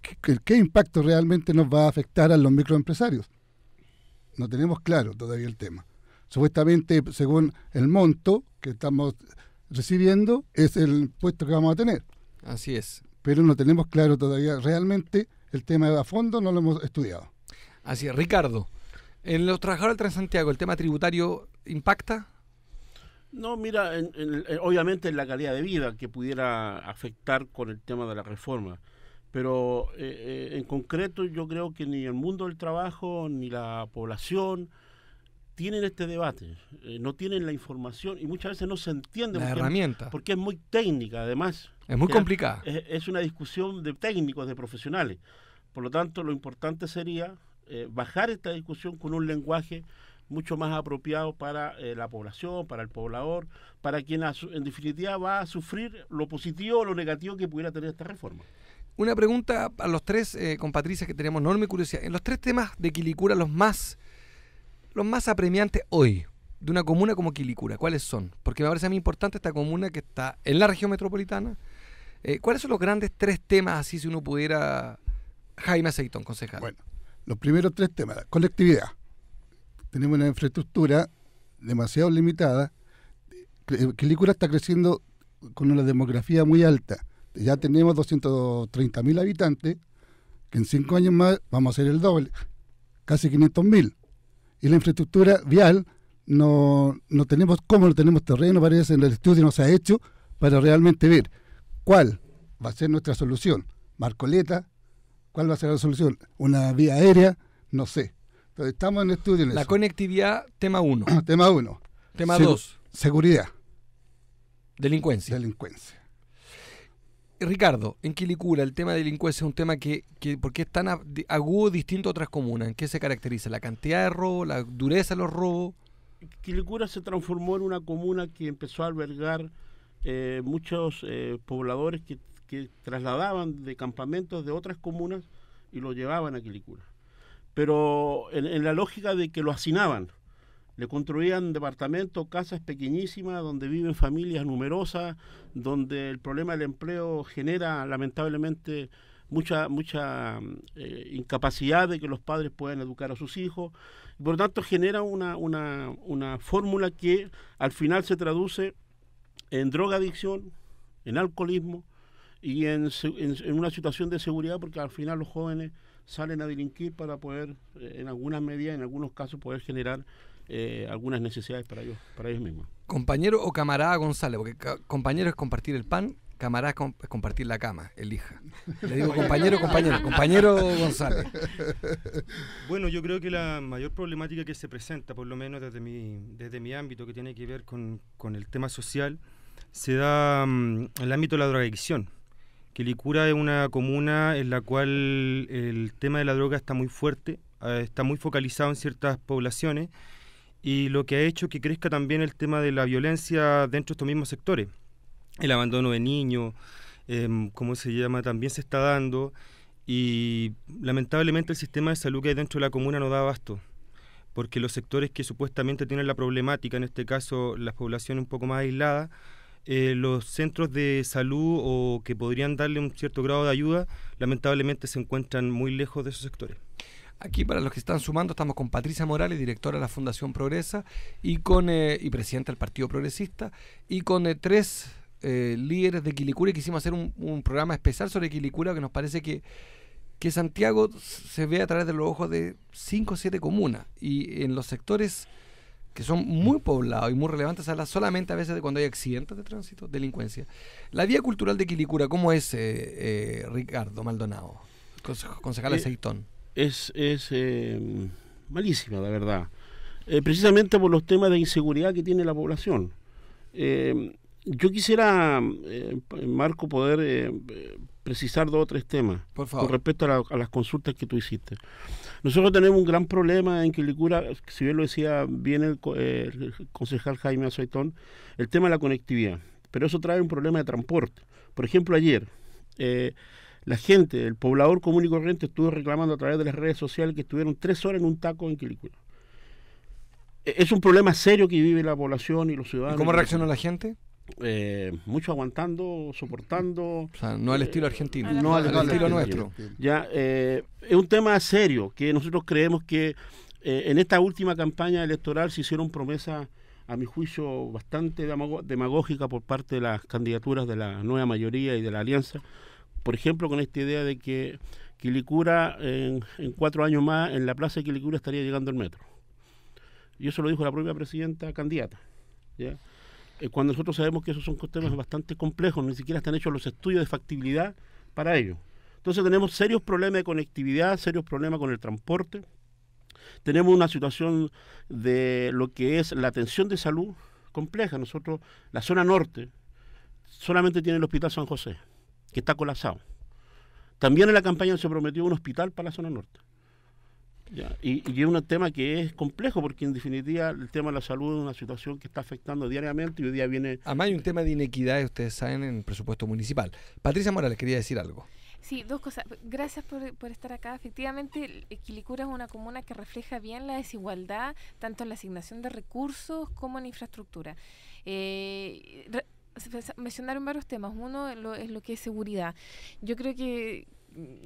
qué impacto realmente nos va a afectar a los microempresarios. No tenemos claro todavía el tema. Supuestamente, según el monto que estamos recibiendo, es el puesto que vamos a tener. Así es. Pero no tenemos claro todavía realmente el tema a fondo, no lo hemos estudiado. Así es. Ricardo, ¿en los trabajadores del Transantiago el tema tributario impacta? No, mira, obviamente en la calidad de vida que pudiera afectar con el tema de la reforma, pero en concreto yo creo que ni el mundo del trabajo ni la población tienen este debate, no tienen la información y muchas veces no se entiende la herramienta, porque es muy técnica, además. Es muy complicada. Es una discusión de técnicos, de profesionales. Por lo tanto, lo importante sería bajar esta discusión con un lenguaje mucho más apropiado para la población, para el poblador, para quien en definitiva va a sufrir lo positivo o lo negativo que pudiera tener esta reforma. Una pregunta a los tres, con Patricia, que tenemos enorme curiosidad. En los tres temas de Quilicura, los más apremiantes hoy, de una comuna como Quilicura, ¿cuáles son? Porque me parece a mí importante esta comuna que está en la región metropolitana. ¿Cuáles son los grandes tres temas, así si uno pudiera... Jaime Aceitón, concejal. Bueno, los primeros tres temas, conectividad. Tenemos una infraestructura demasiado limitada. Quilicura está creciendo con una demografía muy alta. Ya tenemos 230.000 habitantes, que en 5 años más vamos a ser el doble, casi 500.000. Y la infraestructura vial, no tenemos no tenemos terreno, parece, en el estudio no se ha hecho, para realmente ver cuál va a ser nuestra solución. Marcoleta, ¿cuál va a ser la solución? ¿Una vía aérea? No sé. Entonces, estamos en estudio en la eso. Conectividad, tema 1. Tema 1. Tema 2. Seguridad. Delincuencia. Ricardo, en Quilicura el tema de delincuencia es un tema que ¿por qué es tan agudo distinto a otras comunas? ¿En qué se caracteriza? ¿La cantidad de robos, la dureza de los robos? Quilicura se transformó en una comuna que empezó a albergar muchos pobladores que trasladaban de campamentos de otras comunas y lo llevaban a Quilicura. Pero en la lógica de que lo hacinaban, le construían departamentos, casas pequeñísimas, donde viven familias numerosas, donde el problema del empleo genera lamentablemente mucha incapacidad de que los padres puedan educar a sus hijos. Por lo tanto, genera una fórmula que al final se traduce en drogadicción, en alcoholismo y en una situación de seguridad, porque al final los jóvenes salen a delinquir para poder, en algunas medidas, en algunos casos, poder generar algunas necesidades para ellos mismos. ¿Compañero o camarada González? Porque compañero es compartir el pan, camarada es compartir la cama, elija. Le digo compañero González. Bueno, yo creo que la mayor problemática que se presenta, por lo menos desde mi ámbito, que tiene que ver con el tema social, se da en el ámbito de la drogadicción. Quilicura es una comuna en la cual el tema de la droga está muy fuerte, está muy focalizado en ciertas poblaciones, y lo que ha hecho que crezca también el tema de la violencia dentro de estos mismos sectores. El abandono de niños, también se está dando, y lamentablemente el sistema de salud que hay dentro de la comuna no da abasto, porque los sectores que supuestamente tienen la problemática, en este caso las poblaciones un poco más aisladas, los centros de salud o que podrían darle un cierto grado de ayuda, lamentablemente se encuentran muy lejos de esos sectores. Aquí, para los que están sumando, estamos con Patricia Morales, directora de la Fundación Progresa y presidenta del Partido Progresista, y con tres líderes de Quilicura. Quisimos hacer un programa especial sobre Quilicura, que nos parece que Santiago se ve a través de los ojos de 5 o 7 comunas, y en los sectores que son muy poblados y muy relevantes, se habla solamente a veces de cuando hay accidentes de tránsito, delincuencia. La vía cultural de Quilicura, ¿cómo es, Ricardo Maldonado, concejal de Aceitón? Es malísima, la verdad. Precisamente por los temas de inseguridad que tiene la población. Yo quisiera, Marco, poder precisar 2 o 3 temas, por favor, con respecto a las consultas que tú hiciste. Nosotros tenemos un gran problema en Quilicura, si bien lo decía bien el concejal Jaime Aceitón, el tema de la conectividad. Pero eso trae un problema de transporte. Por ejemplo, ayer, la gente, el poblador común y corriente, estuvo reclamando a través de las redes sociales que estuvieron 3 horas en un taco en Quilicura. Es un problema serio que vive la población y los ciudadanos. ¿Y cómo reaccionó la gente? Mucho aguantando, soportando. O sea, no al estilo argentino. No al estilo nuestro. Ya, es un tema serio que nosotros creemos que en esta última campaña electoral se hicieron promesas, a mi juicio, bastante demagógicas por parte de las candidaturas de la nueva mayoría y de la alianza. Por ejemplo, con esta idea de que Quilicura en 4 años más en la plaza de Quilicura estaría llegando el metro. Y eso lo dijo la propia presidenta candidata, ¿ya? Cuando nosotros sabemos que esos son temas bastante complejos, ni siquiera están hechos los estudios de factibilidad para ello. Entonces tenemos serios problemas de conectividad, serios problemas con el transporte, tenemos una situación de lo que es la atención de salud compleja. Nosotros, la zona norte, solamente tiene el Hospital San José, que está colapsado. También en la campaña se prometió un hospital para la zona norte. Ya, y es un tema que es complejo porque en definitiva el tema de la salud es una situación que está afectando diariamente y hoy día viene... Además hay un tema de inequidad, ustedes saben, en el presupuesto municipal. Patricia Morales quería decir algo. Sí, 2 cosas. Gracias por estar acá. Efectivamente, Quilicura es una comuna que refleja bien la desigualdad, tanto en la asignación de recursos como en infraestructura. Mencionaron varios temas. Uno es lo que es seguridad.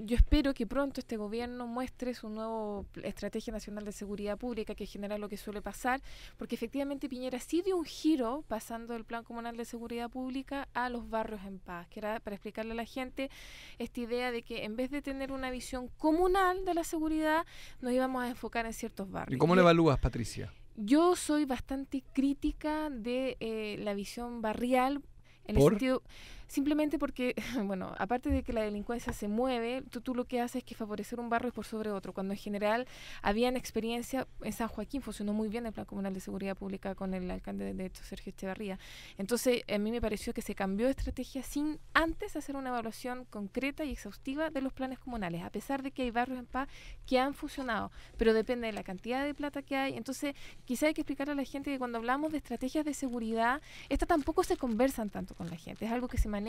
Yo espero que pronto este gobierno muestre su nueva Estrategia Nacional de Seguridad Pública, que genera lo que suele pasar, porque efectivamente Piñera sí dio un giro pasando del Plan Comunal de Seguridad Pública a los barrios en paz, que era para explicarle a la gente esta idea de que en vez de tener una visión comunal de la seguridad, nos íbamos a enfocar en ciertos barrios. ¿Y cómo le evalúas, Patricia? Yo soy bastante crítica de la visión barrial, en el sentido, simplemente porque, bueno, aparte de que la delincuencia se mueve, tú lo que haces es que favorecer un barrio por sobre otro, cuando en general habían experiencia, en San Joaquín funcionó muy bien el Plan Comunal de Seguridad Pública con el alcalde de hecho, Sergio Echevarría. Entonces, a mí me pareció que se cambió de estrategia sin antes hacer una evaluación concreta y exhaustiva de los planes comunales, a pesar de que hay barrios en paz que han funcionado, pero depende de la cantidad de plata que hay. Entonces, quizá hay que explicarle a la gente que cuando hablamos de estrategias de seguridad, estas tampoco se conversan tanto con la gente, es algo que se maneja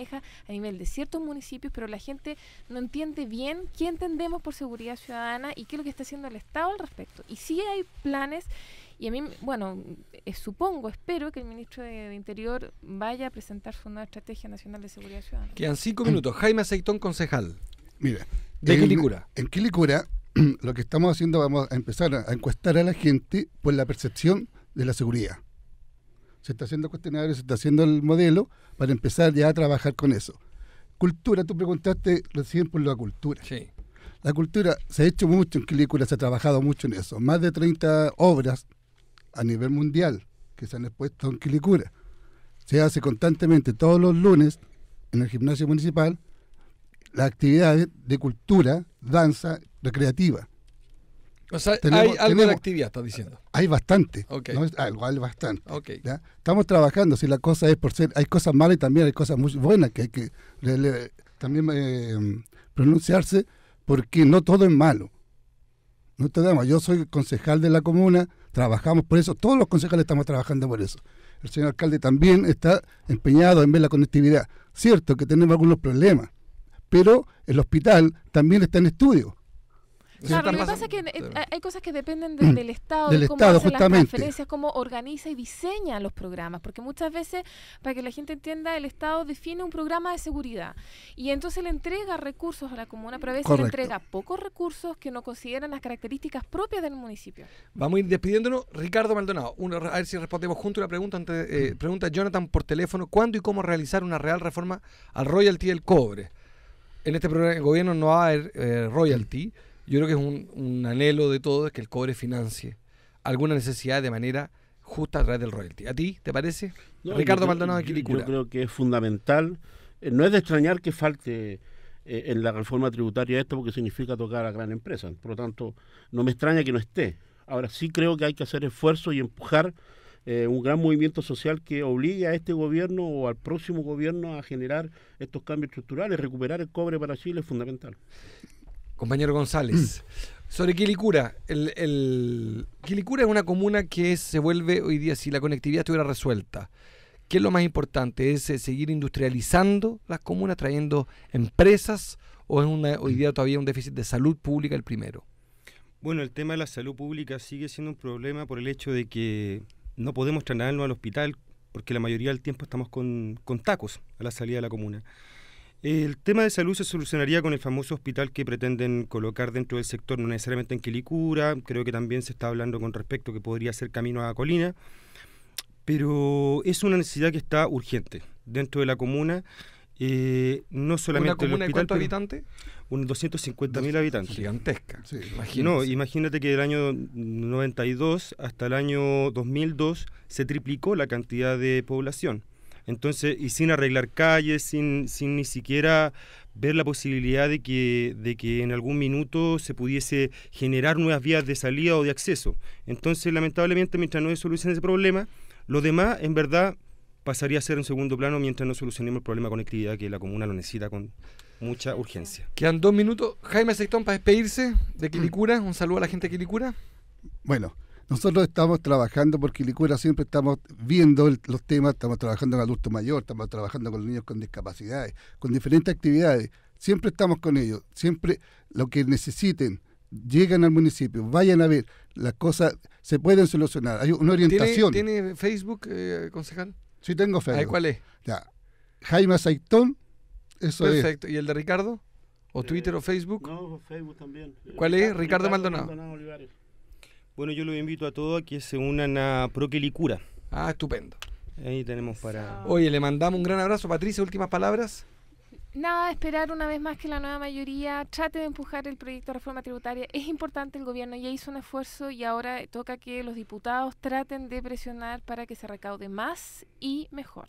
a nivel de ciertos municipios, pero la gente no entiende bien qué entendemos por seguridad ciudadana y qué es lo que está haciendo el Estado al respecto. Y sí hay planes, y a mí, bueno, espero que el ministro de Interior vaya a presentar su nueva Estrategia Nacional de Seguridad Ciudadana. Quedan 5 minutos. Jaime Aceitón, concejal. Mira, de Quilicura. En Quilicura, lo que estamos haciendo, vamos a empezar a encuestar a la gente por la percepción de la seguridad. Se está haciendo cuestionario, se está haciendo el modelo para empezar ya a trabajar con eso. Cultura, tú preguntaste recién por la cultura. Sí. La cultura se ha hecho mucho en Quilicura, se ha trabajado mucho en eso. Más de 30 obras a nivel mundial que se han expuesto en Quilicura. Se hace constantemente todos los lunes en el gimnasio municipal las actividades de cultura, danza, recreativa. O sea, hay algo de actividad, estás diciendo. Hay bastante. Okay. No es algo, hay bastante. Okay. ¿Ya? Estamos trabajando, si la cosa es por ser, hay cosas malas y también hay cosas muy buenas que hay que también pronunciarse, porque no todo es malo. No te damos. Yo soy concejal de la comuna, trabajamos por eso, todos los concejales estamos trabajando por eso. El señor alcalde también está empeñado en ver la conectividad. Cierto que tenemos algunos problemas, pero el hospital también está en estudio. Claro, lo que pasa es que hay cosas que dependen del Estado, del de cómo Estado, hace las justamente. transferencias, cómo organiza y diseña los programas, porque muchas veces, para que la gente entienda, el Estado define un programa de seguridad y entonces le entrega recursos a la comuna, pero a veces le entrega pocos recursos que no consideran las características propias del municipio. Vamos a ir despidiéndonos. Ricardo Maldonado, a ver si respondemos juntos una pregunta. Pregunta Jonathan por teléfono: ¿cuándo y cómo realizar una real reforma al royalty del cobre? En este programa, el gobierno no va a haber royalty. Yo creo que es un anhelo de todos que el cobre financie alguna necesidad de manera justa a través del royalty. ¿A ti te parece? No, Ricardo Maldonado de Quilicura. Yo creo que es fundamental. No es de extrañar que falte en la reforma tributaria esto, porque significa tocar a gran empresa. Por lo tanto, no me extraña que no esté. Ahora sí creo que hay que hacer esfuerzo y empujar un gran movimiento social que obligue a este gobierno o al próximo gobierno a generar estos cambios estructurales. Recuperar el cobre para Chile es fundamental. Compañero González, sobre Quilicura. Quilicura es una comuna que se vuelve hoy día, si la conectividad estuviera resuelta, ¿Qué es lo más importante? ¿Es seguir industrializando las comunas, trayendo empresas, o es hoy día todavía un déficit de salud pública el primero? Bueno, el tema de la salud pública sigue siendo un problema por el hecho de que no podemos trasladarnos al hospital porque la mayoría del tiempo estamos con tacos a la salida de la comuna. El tema de salud se solucionaría con el famoso hospital que pretenden colocar dentro del sector, no necesariamente en Quilicura, creo que también se está hablando con respecto que podría ser camino a Colina, pero es una necesidad que está urgente dentro de la comuna, no solamente ¿Una comuna el hospital, de cuántos habitantes? Unos 250.000 habitantes. Gigantesca. Sí. No, imagínate que del año 92 hasta el año 2002 se triplicó la cantidad de población. Entonces, y sin arreglar calles, sin ni siquiera ver la posibilidad de que en algún minuto se pudiese generar nuevas vías de salida o de acceso. Entonces, lamentablemente, mientras no se solucione ese problema, lo demás, en verdad, pasaría a ser en segundo plano mientras no solucionemos el problema de conectividad que la comuna lo necesita con mucha urgencia. Quedan 2 minutos. Jaime Aceitón, para despedirse de Quilicura, un saludo a la gente de Quilicura. Bueno, nosotros estamos trabajando por Quilicura, siempre estamos viendo los temas, estamos trabajando con adultos mayores, estamos trabajando con niños con discapacidades, con diferentes actividades, siempre estamos con ellos, siempre lo que necesiten, llegan al municipio, vayan a ver, las cosas se pueden solucionar, hay una orientación. ¿Tiene Facebook, concejal? Sí, tengo Facebook. ¿Cuál es? Ya. Jaime Aceitón, eso es. Perfecto. ¿Y el de Ricardo? ¿O Twitter o Facebook? No, Facebook también. ¿Cuál es? Ricardo Maldonado. Olivares. Bueno, yo los invito a todos a que se unan a Pro Quilicura. Ah, estupendo. Ahí tenemos para... Oye, le mandamos un gran abrazo. Patricia, últimas palabras. Nada, esperar una vez más que la nueva mayoría trate de empujar el proyecto de reforma tributaria. Es importante, el gobierno ya hizo un esfuerzo y ahora toca que los diputados traten de presionar para que se recaude más y mejor.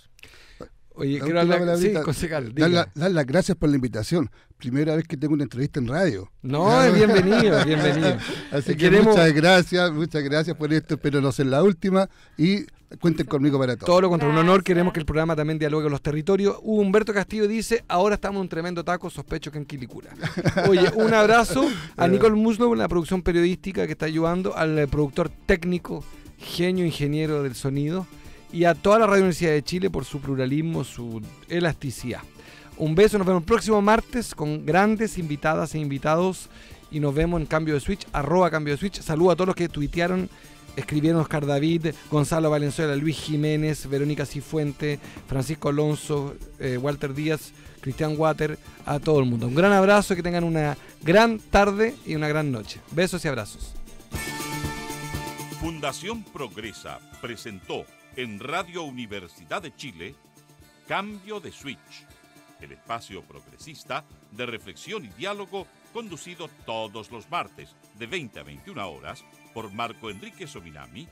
Oye, quiero hablar, sí, concejal, dar las gracias por la invitación. Primera vez que tengo una entrevista en radio. No, bienvenido, bienvenido. Así que muchas gracias por esto. Espero no ser la última y cuenten conmigo para todo. Todo lo contrario, un honor. Queremos que el programa también dialogue con los territorios. Humberto Castillo dice, ahora estamos en un tremendo taco, sospecho que en Quilicura. Oye, un abrazo a Nicole Muslow en la producción periodística que está ayudando, al productor técnico, genio, ingeniero del sonido, y a toda la Radio Universidad de Chile por su pluralismo, su elasticidad. Un beso, nos vemos el próximo martes con grandes invitadas e invitados y nos vemos en Cambio de Switch, @Cambio de Switch. Saludo a todos los que tuitearon, escribieron: Oscar David, Gonzalo Valenzuela, Luis Jiménez, Verónica Cifuente, Francisco Alonso, Walter Díaz, Cristian Water, a todo el mundo. Un gran abrazo, que tengan una gran tarde y una gran noche. Besos y abrazos. Fundación Progresa presentó en Radio Universidad de Chile Cambio de Switch, el espacio progresista de reflexión y diálogo conducido todos los martes de 20 a 21 horas por Marco Enrique Sominami.